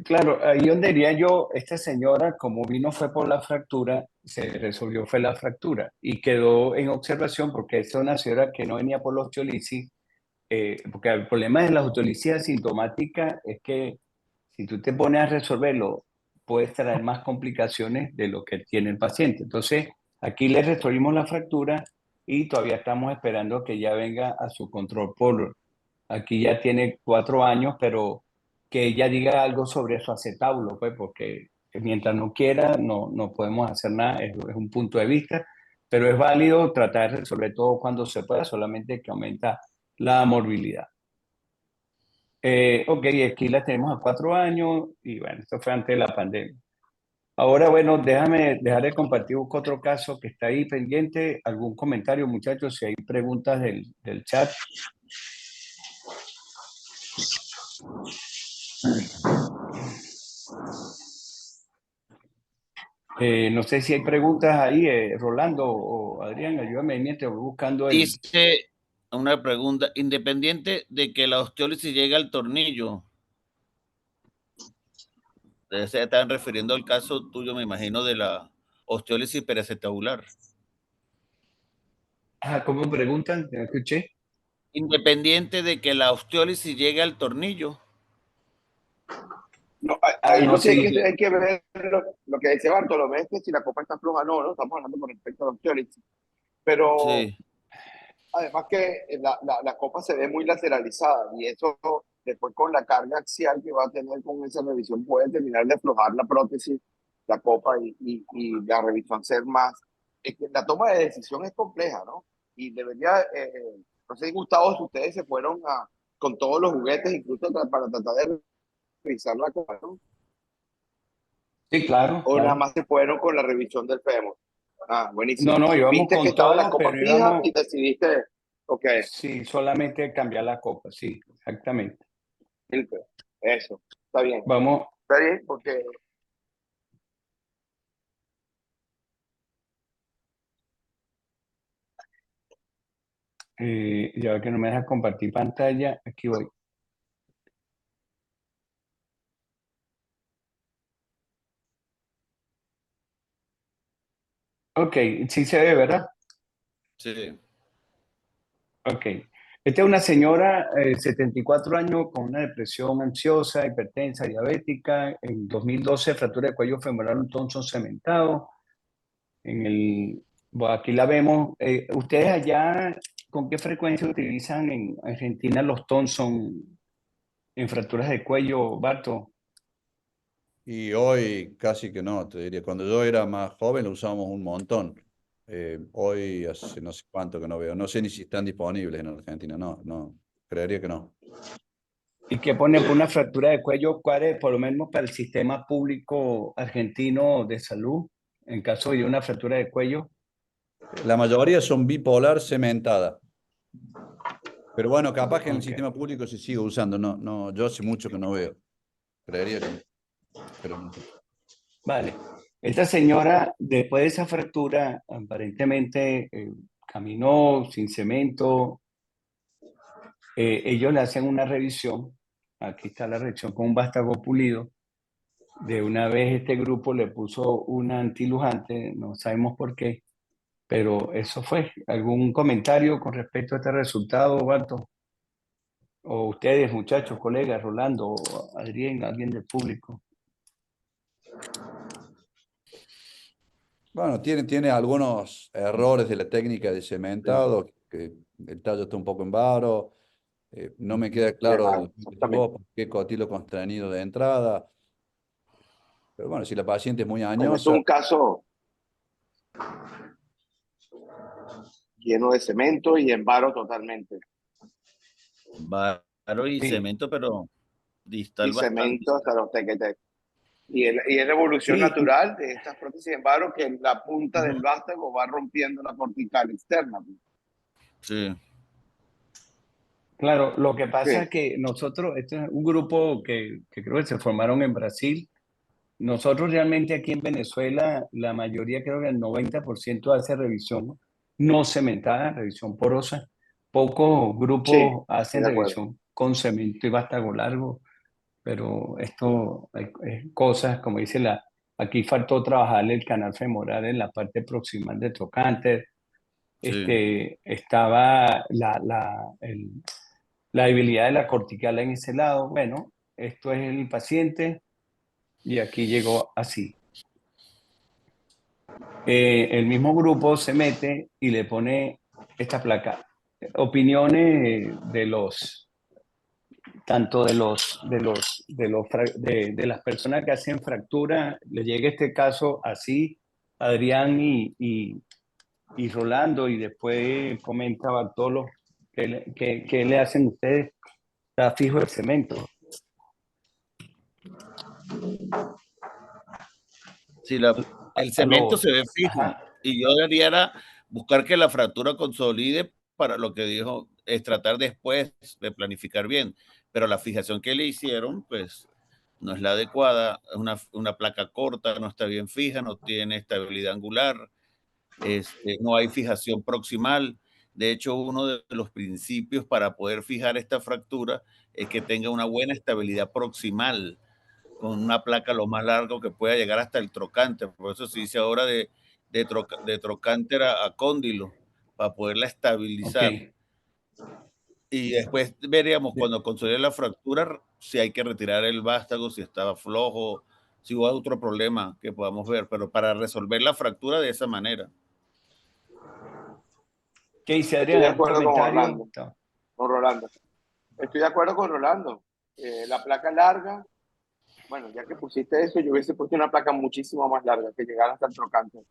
Claro, ahí donde diría yo, esta señora, como vino fue por la fractura, se resolvió fue la fractura y quedó en observación porque es una señora que no venía por la osteolisis, porque el problema de la osteolisis asintomática es que si tú te pones a resolverlo, puedes traer más complicaciones de lo que tiene el paciente. Entonces, aquí le resolvimos la fractura y todavía estamos esperando que ya venga a su control por, aquí ya tiene 4 años, pero que ella diga algo sobre su acetábulo, pues, porque mientras no quiera, no podemos hacer nada, es un punto de vista, pero es válido tratar de resolver todo cuando se pueda, solamente que aumenta la morbilidad. Ok, aquí la tenemos a 4 años y bueno, esto fue antes de la pandemia. Ahora, bueno, déjame dejar de compartir otro caso que está ahí pendiente. ¿Algún comentario, muchachos? Si hay preguntas del chat. No sé si hay preguntas ahí, Rolando o Adrián, ayúdame mientras voy buscando el... Dice una pregunta, independiente de que la osteólisis llegue al tornillo, se están refiriendo al caso tuyo, me imagino, de la osteólisis peracetabular. ¿Cómo preguntan? ¿Me escuché? Independiente de que la osteólisis llegue al tornillo. No, ahí No, lo que sí. hay que ver lo que dice Bartolomé es que si la copa está floja, no, estamos hablando con respecto a los teóricos. Pero Sí. además que la copa se ve muy lateralizada y eso después con la carga axial que va a tener con esa revisión puede terminar de aflojar la prótesis, la copa y la revisión ser más. Es que la toma de decisión es compleja, ¿no? Y debería, no sé, Gustavo, si ustedes se fueron con todos los juguetes, incluso para tratar de revisar la copa, ¿no? Sí, claro, O nada claro. más se fueron con la revisión del fémur. Ah, buenísimo. No, íbamos Viste que con estaba la todo, copa pero fija íbamos, y decidiste, ok, sí, solamente cambiar la copa, sí, exactamente. listo. Eso, está bien. Vamos, Está bien, porque ya que no me deja compartir pantalla, aquí voy. Ok, sí se ve, ¿verdad? Sí. Ok. Esta es una señora, 74 años, con una depresión ansiosa, hipertensa, diabética. En 2012, fractura de cuello femoral, un Thompson cementado. Bueno, aquí la vemos. ¿Ustedes allá con qué frecuencia utilizan en Argentina los Thompson en fracturas de cuello, Barto? Y hoy casi que no, te diría. Cuando yo era más joven lo usábamos un montón. Hoy hace no sé cuánto que no veo. No sé ni si están disponibles en Argentina. No, no, creería que no. ¿Y qué ponen por una fractura de cuello? ¿Cuál es, por lo menos para el sistema público argentino de salud, en caso de una fractura de cuello? La mayoría son bipolar cementada. Pero bueno, capaz que en el Ok. sistema público se sigue usando. No, no, yo hace mucho que no veo. Creería que no. Pero no sé. Vale. Esta señora, después de esa fractura, aparentemente caminó sin cemento. Ellos le hacen una revisión. Aquí está la revisión con un vástago pulido. De una vez este grupo le puso un antilujante, no sabemos por qué, pero eso fue. ¿Algún comentario con respecto a este resultado, Barto? O ustedes, muchachos, colegas, Rolando, o Adrián, alguien del público. Bueno, tiene algunos errores de la técnica de cementado, que el tallo está un poco en varo. No me queda claro ajá, el exactamente. por qué cotilo constreñido de entrada. Pero bueno, si la paciente es muy Bueno, esto es añosa, un caso lleno de cemento y en varo totalmente. Varo y Sí, cemento, pero Y distal bastante. cemento hasta los tequetes. Y es la evolución sí, natural de estas prótesis en varo que la punta Ujú. del vástago va rompiendo la cortical externa. Sí. claro. Lo que pasa Sí, es que nosotros, este es un grupo que creo que se formaron en Brasil. Nosotros realmente aquí en Venezuela, la mayoría, creo que el 90% hace revisión no cementada, revisión porosa. Pocos sí, grupos estoy hacen de acuerdo. revisión con cemento y vástago largo. pero esto es cosas, como dice aquí faltó trabajarle el canal femoral en la parte proximal del trocánter. Sí. Estaba la debilidad de la cortical en ese lado. Bueno, esto es el paciente y aquí llegó así. El mismo grupo se mete y le pone esta placa. Opiniones tanto de las personas que hacen fractura, le llega este caso así, Adrián y Rolando, y después comenta Bartolo, ¿qué le hacen ustedes? Está fijo el cemento. Sí, el cemento Aló. se ve fijo Ajá. y yo debería era buscar que la fractura consolide para lo que dijo, es tratar después de planificar bien, pero la fijación que le hicieron, pues no es la adecuada, es una placa corta, no está bien fija, no tiene estabilidad angular, no hay fijación proximal. De hecho, uno de los principios para poder fijar esta fractura es que tenga una buena estabilidad proximal con una placa lo más largo que pueda llegar hasta el trocánter. Por eso se dice ahora de trocánter a cóndilo, para poderla Ok. estabilizar. Y después veríamos cuando consolide la fractura si hay que retirar el vástago, si estaba flojo, si hubo otro problema que podamos ver, pero para resolver la fractura de esa manera. ¿Qué dice Estoy Adrián? de ¿Algún acuerdo con comentario? Orlando, No. con Rolando. Estoy de acuerdo con Rolando. La placa larga, bueno, ya que pusiste eso, yo hubiese puesto una placa muchísimo más larga que llegara hasta el trocánter.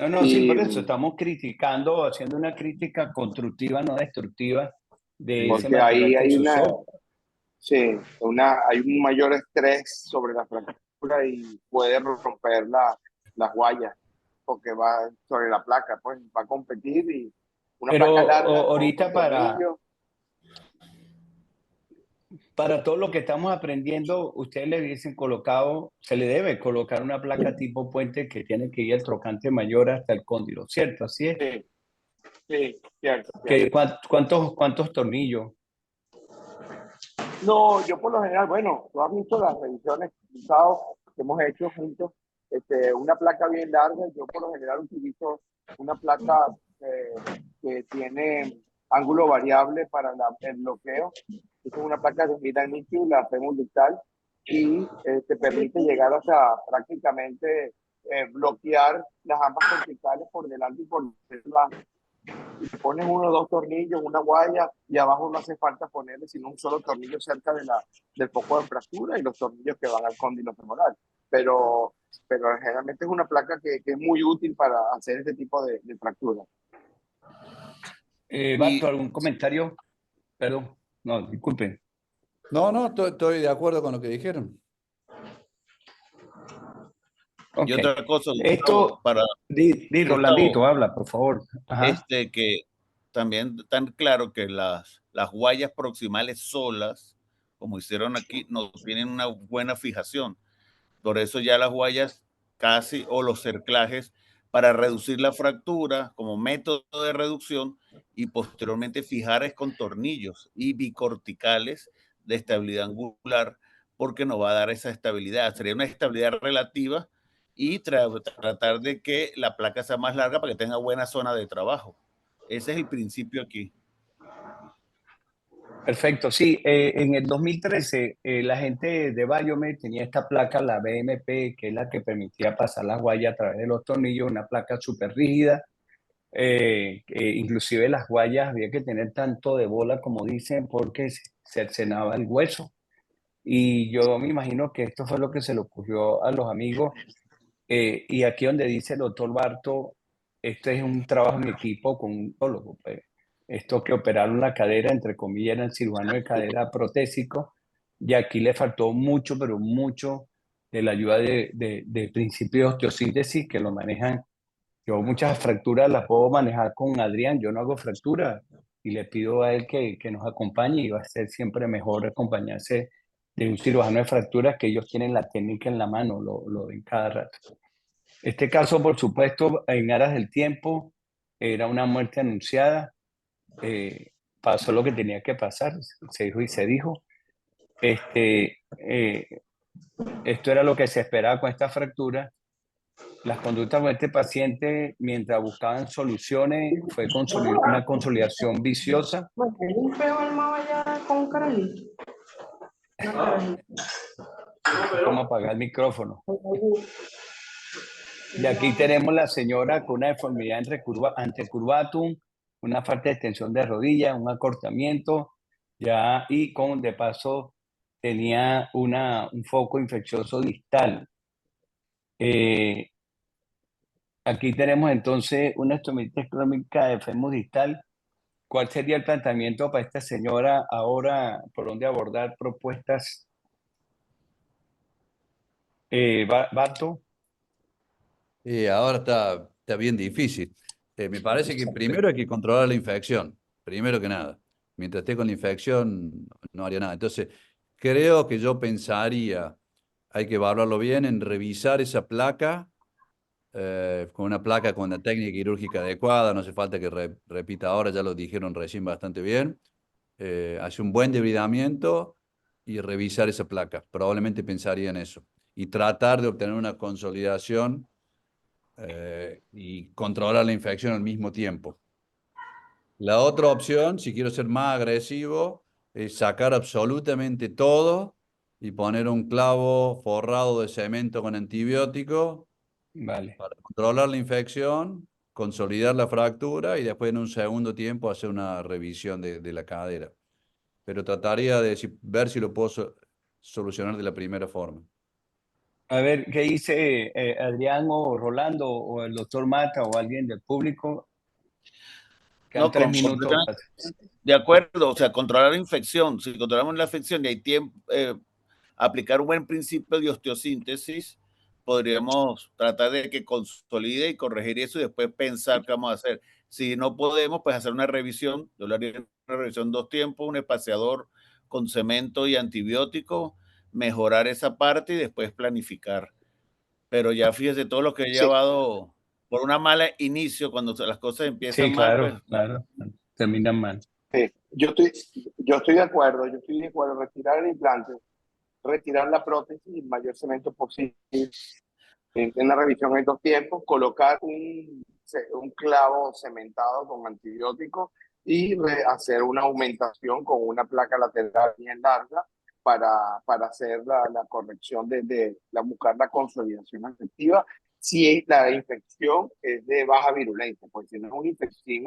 No, sí, Y por eso estamos criticando, haciendo una crítica constructiva, no destructiva, de ese porque material ahí que hay se usó. sí, hay un mayor estrés sobre la fractura y puede romper las guayas, porque va sobre la placa, pues va a competir y una Pero placa larga con ahorita tornillos. para todo lo que estamos aprendiendo, ustedes le hubiesen colocado, se le debe colocar una placa tipo puente que tiene que ir el trocante mayor hasta el cóndilo, ¿cierto? Así es. Sí, sí, cierto, cierto. ¿Cuántos tornillos? No, yo por lo general, bueno, tú has visto las revisiones que hemos hecho juntos, una placa bien larga, yo por lo general utilizo una placa que tiene ángulo variable para el bloqueo. Esta es una placa de Smith Mitchell, la hacemos dictal, y te permite llegar hasta prácticamente bloquear las ambas verticales por delante y por detrás. Y le pones uno o dos tornillos, una guaya, y abajo no hace falta ponerle sino un solo tornillo cerca del foco de fractura y los tornillos que van al cóndilo femoral. Pero generalmente es una placa que es muy útil para hacer este tipo de fracturas. Barto, Y ¿algún comentario? Perdón, no, disculpen. No, estoy de acuerdo con lo que dijeron. y Ok. otra cosa, Gustavo, Esto, di Gustavo, Rolandito, habla, por favor. Ajá. que también tan claro que las guayas proximales solas, como hicieron aquí, no tienen una buena fijación. Por eso ya las guayas casi o los cerclajes para reducir la fractura como método de reducción y posteriormente fijar es con tornillos y bicorticales de estabilidad angular porque nos va a dar esa estabilidad. Sería una estabilidad relativa y tratar de que la placa sea más larga para que tenga buena zona de trabajo. Ese es el principio aquí. Perfecto, sí. En el 2013, la gente de Biomed tenía esta placa, la BMP, que es la que permitía pasar las guayas a través de los tornillos, una placa súper rígida. Inclusive las guayas había que tener tanto de bola, como dicen, porque se cercenaba el hueso. Y yo me imagino que esto fue lo que se le ocurrió a los amigos. Y aquí donde dice el doctor Barto, este es un trabajo en equipo con un odontólogo, pues. Esto que operaron la cadera, entre comillas, era el cirujano de cadera protésico, y aquí le faltó mucho, pero mucho de la ayuda de principios de osteosíntesis que lo manejan. Yo muchas fracturas las puedo manejar con Adrián, yo no hago fractura y le pido a él que nos acompañe y va a ser siempre mejor acompañarse de un cirujano de fracturas que ellos tienen la técnica en la mano, lo ven cada rato. Este caso, por supuesto, en aras del tiempo, era una muerte anunciada, pasó lo que tenía que pasar, se dijo y se dijo. Esto era lo que se esperaba con esta fractura. Las conductas con este paciente, mientras buscaban soluciones, fue una consolidación viciosa. Bueno, hay un feo armado allá con un carajito. Una carajita. ¿Cómo apagar el micrófono? Y aquí tenemos la señora con una deformidad antecurvatum, una falta de extensión de rodilla, un acortamiento, ya, y de paso tenía un foco infeccioso distal. Aquí tenemos entonces una estomitis crónica de fémur distal. ¿Cuál sería el planteamiento para esta señora ahora? ¿Por dónde abordar propuestas? Barto. Y ahora está bien difícil. Me parece que primero hay que controlar la infección, primero que nada. Mientras esté con la infección, no haría nada. Entonces, creo que yo pensaría, hay que evaluarlo bien, en revisar esa placa, con una placa con la técnica quirúrgica adecuada. No hace falta que repita ahora, ya lo dijeron recién bastante bien. Hace un buen debridamiento y revisar esa placa. Probablemente pensaría en eso. Y tratar de obtener una consolidación y controlar la infección al mismo tiempo. La otra opción, si quiero ser más agresivo, es sacar absolutamente todo y poner un clavo forrado de cemento con antibiótico Vale. para controlar la infección, consolidar la fractura y después en un segundo tiempo hacer una revisión de la cadera. Pero trataría de ver si lo puedo solucionar de la primera forma. A ver, ¿qué dice Adrián o Rolando o el doctor Mata o alguien del público? Quedan No, 3 minutos. de acuerdo, o sea, controlar la infección. Si controlamos la infección y hay tiempo, aplicar un buen principio de osteosíntesis, podríamos tratar de que consolide y corregir eso y después pensar qué vamos a hacer. Si no podemos, pues hacer una revisión. Yo le haría una revisión 2 tiempos, un espaciador con cemento y antibiótico, mejorar esa parte y después planificar. Pero ya fíjese todo lo que he Sí, llevado por una mala inicio, cuando las cosas empiezan Sí, mal, claro, pues claro. Terminan mal. sí. Yo estoy de acuerdo, retirar el implante, retirar la prótesis, el mayor cemento posible, en la revisión en 2 tiempos, colocar un clavo cementado con antibiótico y hacer una aumentación con una placa lateral bien larga para hacer la corrección buscar la consolidación efectiva si la infección es de baja virulencia. Pues si no es una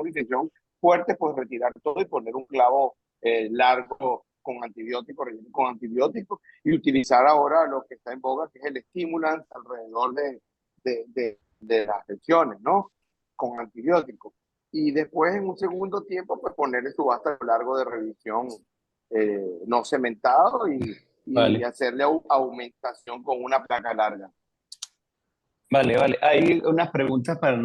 infección fuerte, pues retirar todo y poner un clavo largo con antibiótico, relleno con antibiótico, y utilizar ahora lo que está en boga, que es el stimulant alrededor de las lesiones, ¿no? Con antibióticos. Y después, en un segundo tiempo, pues ponerle su vástago largo de revisión no cementado y Vale, hacerle aumentación con una placa larga. vale. Hay unas preguntas para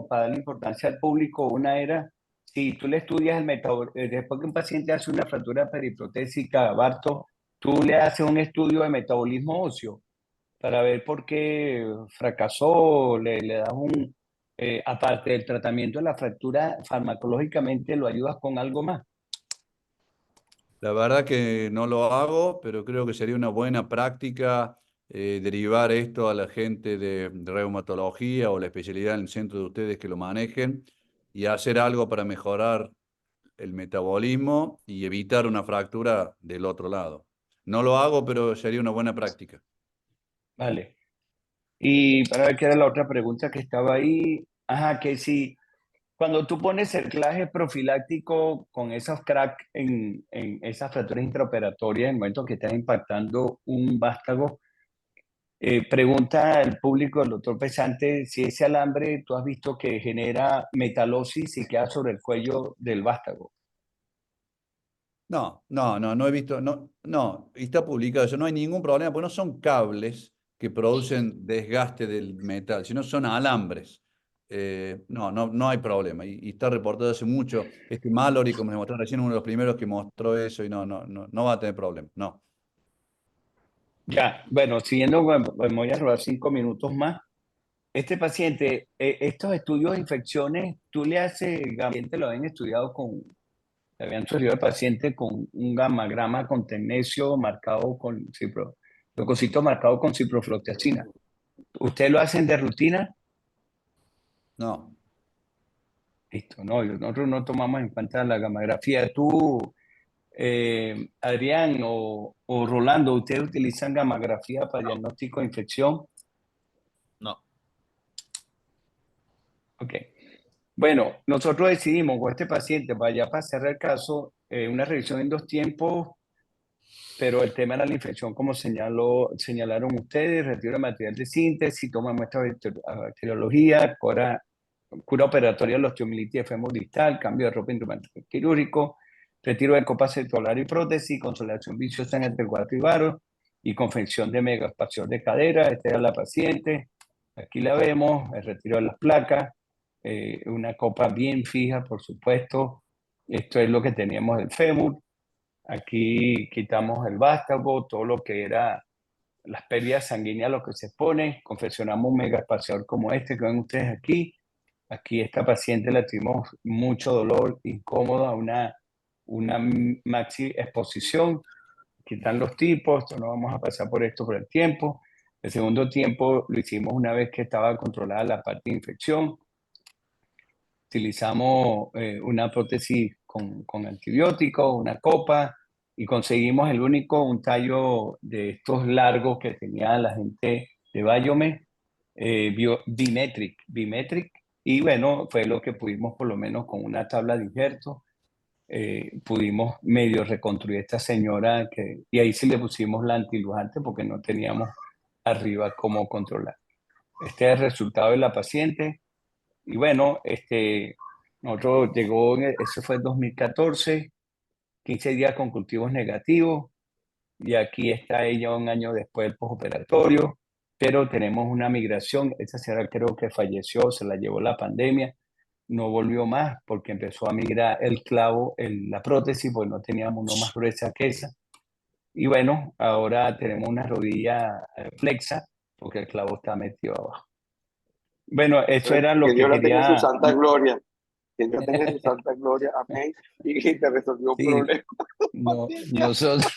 darle importancia al público. Una era, si tú le estudias el metabolismo, después que un paciente hace una fractura periprotésica, Barto, tú le haces un estudio de metabolismo óseo para ver por qué fracasó, le das aparte del tratamiento de la fractura, farmacológicamente lo ayudas con algo más. La verdad que no lo hago, pero creo que sería una buena práctica derivar esto a la gente de reumatología o la especialidad en el centro de ustedes que lo manejen y hacer algo para mejorar el metabolismo y evitar una fractura del otro lado. No lo hago, pero sería una buena práctica. Vale. Y para ver qué era la otra pregunta que estaba ahí. Ajá, que si cuando tú pones cerclaje profiláctico con esos cracks en esas fracturas intraoperatorias, en el momento que estás impactando un vástago, pregunta al público, el doctor Pesante, si ese alambre tú has visto que genera metalosis y queda sobre el cuello del vástago. No he visto, no, está publicado eso, no hay ningún problema, porque no son cables que producen desgaste del metal, sino son alambres. No hay problema, y está reportado hace mucho. Mallory, como les mostró recién, uno de los primeros que mostró eso, y no va a tener problema, no. Ya, bueno, siguiendo, me voy a robar 5 minutos más. Este paciente, estos estudios de infecciones, tú le haces, Gabriel, te lo han estudiado con Le habían sugerido al paciente con un gamagrama con tecnecio marcado con leucocitos marcado con ciprofloxacina. ¿Ustedes lo hacen de rutina? No. Listo, no, nosotros no tomamos en cuenta la gamografía. Tú, Adrián o Rolando, ¿ustedes utilizan gamografía para diagnóstico de infección? No. Ok. Bueno, nosotros decidimos con este paciente, vaya para cerrar el caso, una revisión en 2 tiempos, pero el tema era la infección, como señalaron ustedes, retiro de material de síntesis, toma muestras de bacteriología, cura operatoria de la osteomielitis femordistal, cambio de ropa instrumental quirúrgico, retiro de copa celular y prótesis, consolidación viciosa en el 4 y varo y confección de megaespacios de cadera. Esta era la paciente. Aquí la vemos, el retiro de las placas, una copa bien fija, por supuesto. Esto es lo que teníamos del fémur. Aquí quitamos el vástago, todo lo que era las pérdidas sanguíneas, lo que se expone. Confeccionamos un megaespaciador como este que ven ustedes aquí. Aquí esta paciente la tuvimos mucho dolor, incómoda, una maxi exposición. Quitan los tipos, esto no vamos a pasar por esto por el tiempo. El segundo tiempo lo hicimos una vez que estaba controlada la parte de infección. Utilizamos una prótesis con antibióticos, una copa, y conseguimos un tallo de estos largos que tenía la gente de Biome, bimetric, y bueno, fue lo que pudimos por lo menos con una tabla de injerto, pudimos medio reconstruir esta señora, y ahí sí le pusimos la antilujante porque no teníamos arriba cómo controlar. Este es el resultado de la paciente. Y bueno, nosotros eso fue en 2014, 15 días con cultivos negativos, y aquí está ella un año después del postoperatorio, pero tenemos una migración. Esa señora creo que falleció, se la llevó la pandemia, no volvió más porque empezó a migrar el clavo, la prótesis, pues no teníamos uno más gruesa que esa. Y bueno, ahora tenemos una rodilla flexa porque el clavo está metido abajo. Bueno, eso era lo Que que Dios la tenga en su quería. santa gloria. Que Dios tenga en su santa gloria. Amén. Y que te resolvió un Sí, problema. nosotros.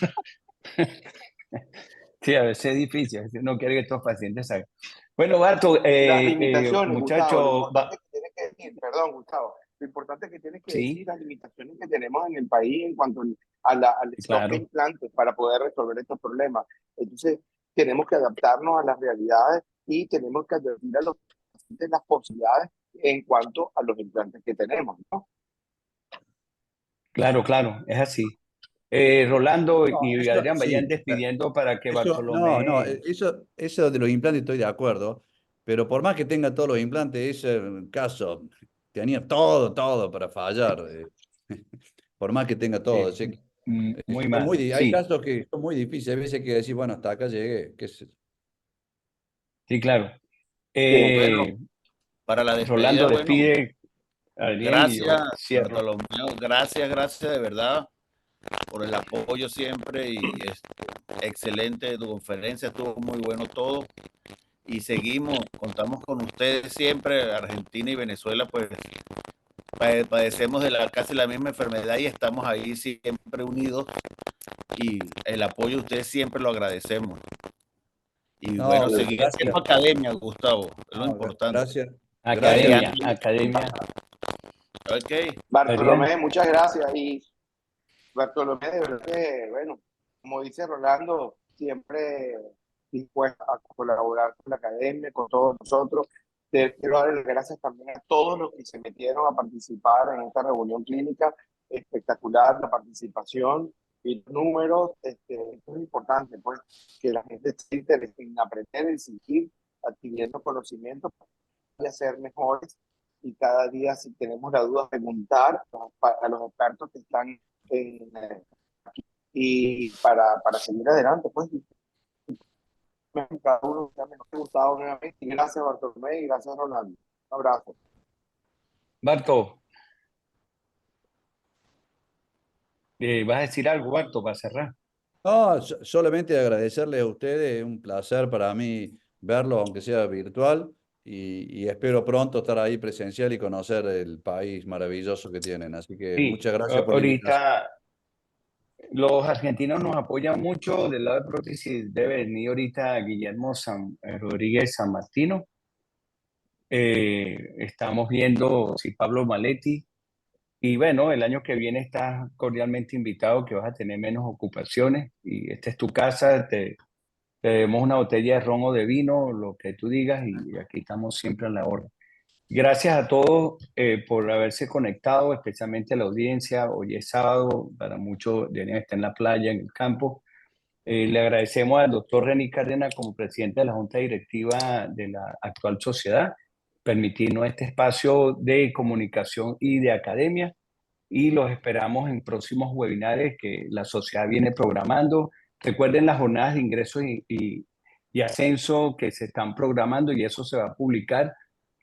Sí, a veces es difícil, a veces uno quiere que estos pacientes salgan. Bueno, Barto, Las limitaciones, Gustavo, lo muchacho, importante que tienes que decir, perdón, Gustavo, lo importante que tienes que sí, decir las limitaciones que tenemos en el país en cuanto al stock de claro, implantes para poder resolver estos problemas. Entonces, tenemos que adaptarnos a las realidades y tenemos que advertir a los pacientes las posibilidades en cuanto a los implantes que tenemos, ¿no? claro, es así. Rolando No, y eso Adrián vayan sí. despidiendo para que No, Bartolomé. eso de los implantes estoy de acuerdo, pero por más que tenga todos los implantes, ese caso tenía todo para fallar, por más que tenga todo. Sí, Así que, muy malo, hay sí, casos que son muy difíciles, a veces hay que decir, bueno, hasta acá llegué, qué sé yo. sí, claro. Sí. Bueno, para la despedida, Rolando bueno, despide, Adrián, y gracias, yo cierro. Bartolomeo, gracias de verdad por el apoyo siempre y excelente tu conferencia, estuvo muy bueno todo y seguimos, contamos con ustedes siempre, Argentina y Venezuela, pues padecemos de casi la misma enfermedad y estamos ahí siempre unidos y el apoyo de ustedes siempre lo agradecemos. Y No, bueno, seguir gracias. haciendo academia, Gustavo, es lo No, importante. gracias. Gracias. Academia. Ok, Adrián, Bartolomé, muchas gracias. Y Bartolomé, de verdad que, bueno, como dice Rolando, siempre dispuesta a colaborar con la academia, con todos nosotros. Te quiero dar las gracias también a todos los que se metieron a participar en esta reunión clínica. Espectacular la participación y los números. Esto es importante, pues, que la gente esté interesada en aprender, en seguir adquiriendo conocimientos para ser mejores y cada día si tenemos la duda preguntar a los expertos que están y para seguir adelante pues cada uno me ha gustado nuevamente y gracias Bartolomé y gracias Rolando, un abrazo. Barto, ¿vas a decir algo, Barto, para cerrar? No, solamente agradecerles a ustedes, es un placer para mí verlo, aunque sea virtual, y espero pronto estar ahí presencial y conocer el país maravilloso que tienen. Así que Sí, muchas gracias por la invitación. ahorita los argentinos nos apoyan mucho del lado de prótesis. Debe venir ahorita Guillermo Rodríguez San Martino. Estamos viendo si Pablo Maletti. Y bueno, el año que viene estás cordialmente invitado, que vas a tener menos ocupaciones. Y esta es tu casa, te demos una botella de ron o de vino, lo que tú digas, y aquí estamos siempre a la orden. Gracias a todos por haberse conectado, especialmente a la audiencia. Hoy es sábado, para muchos deberían estar en la playa, en el campo. Le agradecemos al doctor René Cárdenas como presidente de la Junta Directiva de la actual sociedad, permitirnos este espacio de comunicación y de academia, y los esperamos en próximos webinares que la sociedad viene programando. Recuerden las jornadas de ingreso y ascenso que se están programando, y eso se va a publicar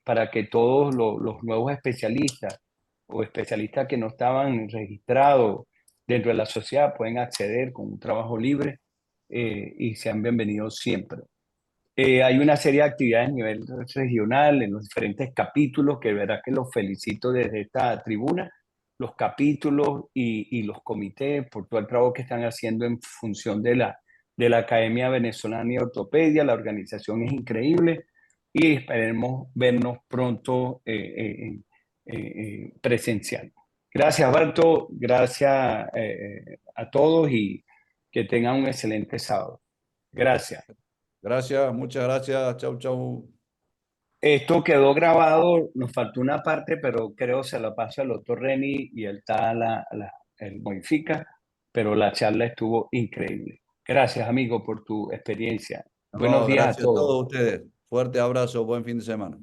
para que todos los nuevos especialistas o especialistas que no estaban registrados dentro de la sociedad pueden acceder con un trabajo libre, y sean bienvenidos siempre. Hay una serie de actividades a nivel regional en los diferentes capítulos, que verá que los felicito desde esta tribuna, los capítulos y los comités por todo el trabajo que están haciendo en función de la Academia Venezolana de Ortopedia. La organización es increíble y esperemos vernos pronto presencial. Gracias, Alberto. Gracias a todos y que tengan un excelente sábado. Gracias. Gracias, muchas gracias. Chau, chau. Esto quedó grabado, nos faltó una parte, pero creo se la pasa al doctor Reni y él él modifica, pero la charla estuvo increíble. Gracias, amigo, por tu experiencia. Buenos No, días a gracias a todos. todos ustedes. Fuerte abrazo, buen fin de semana.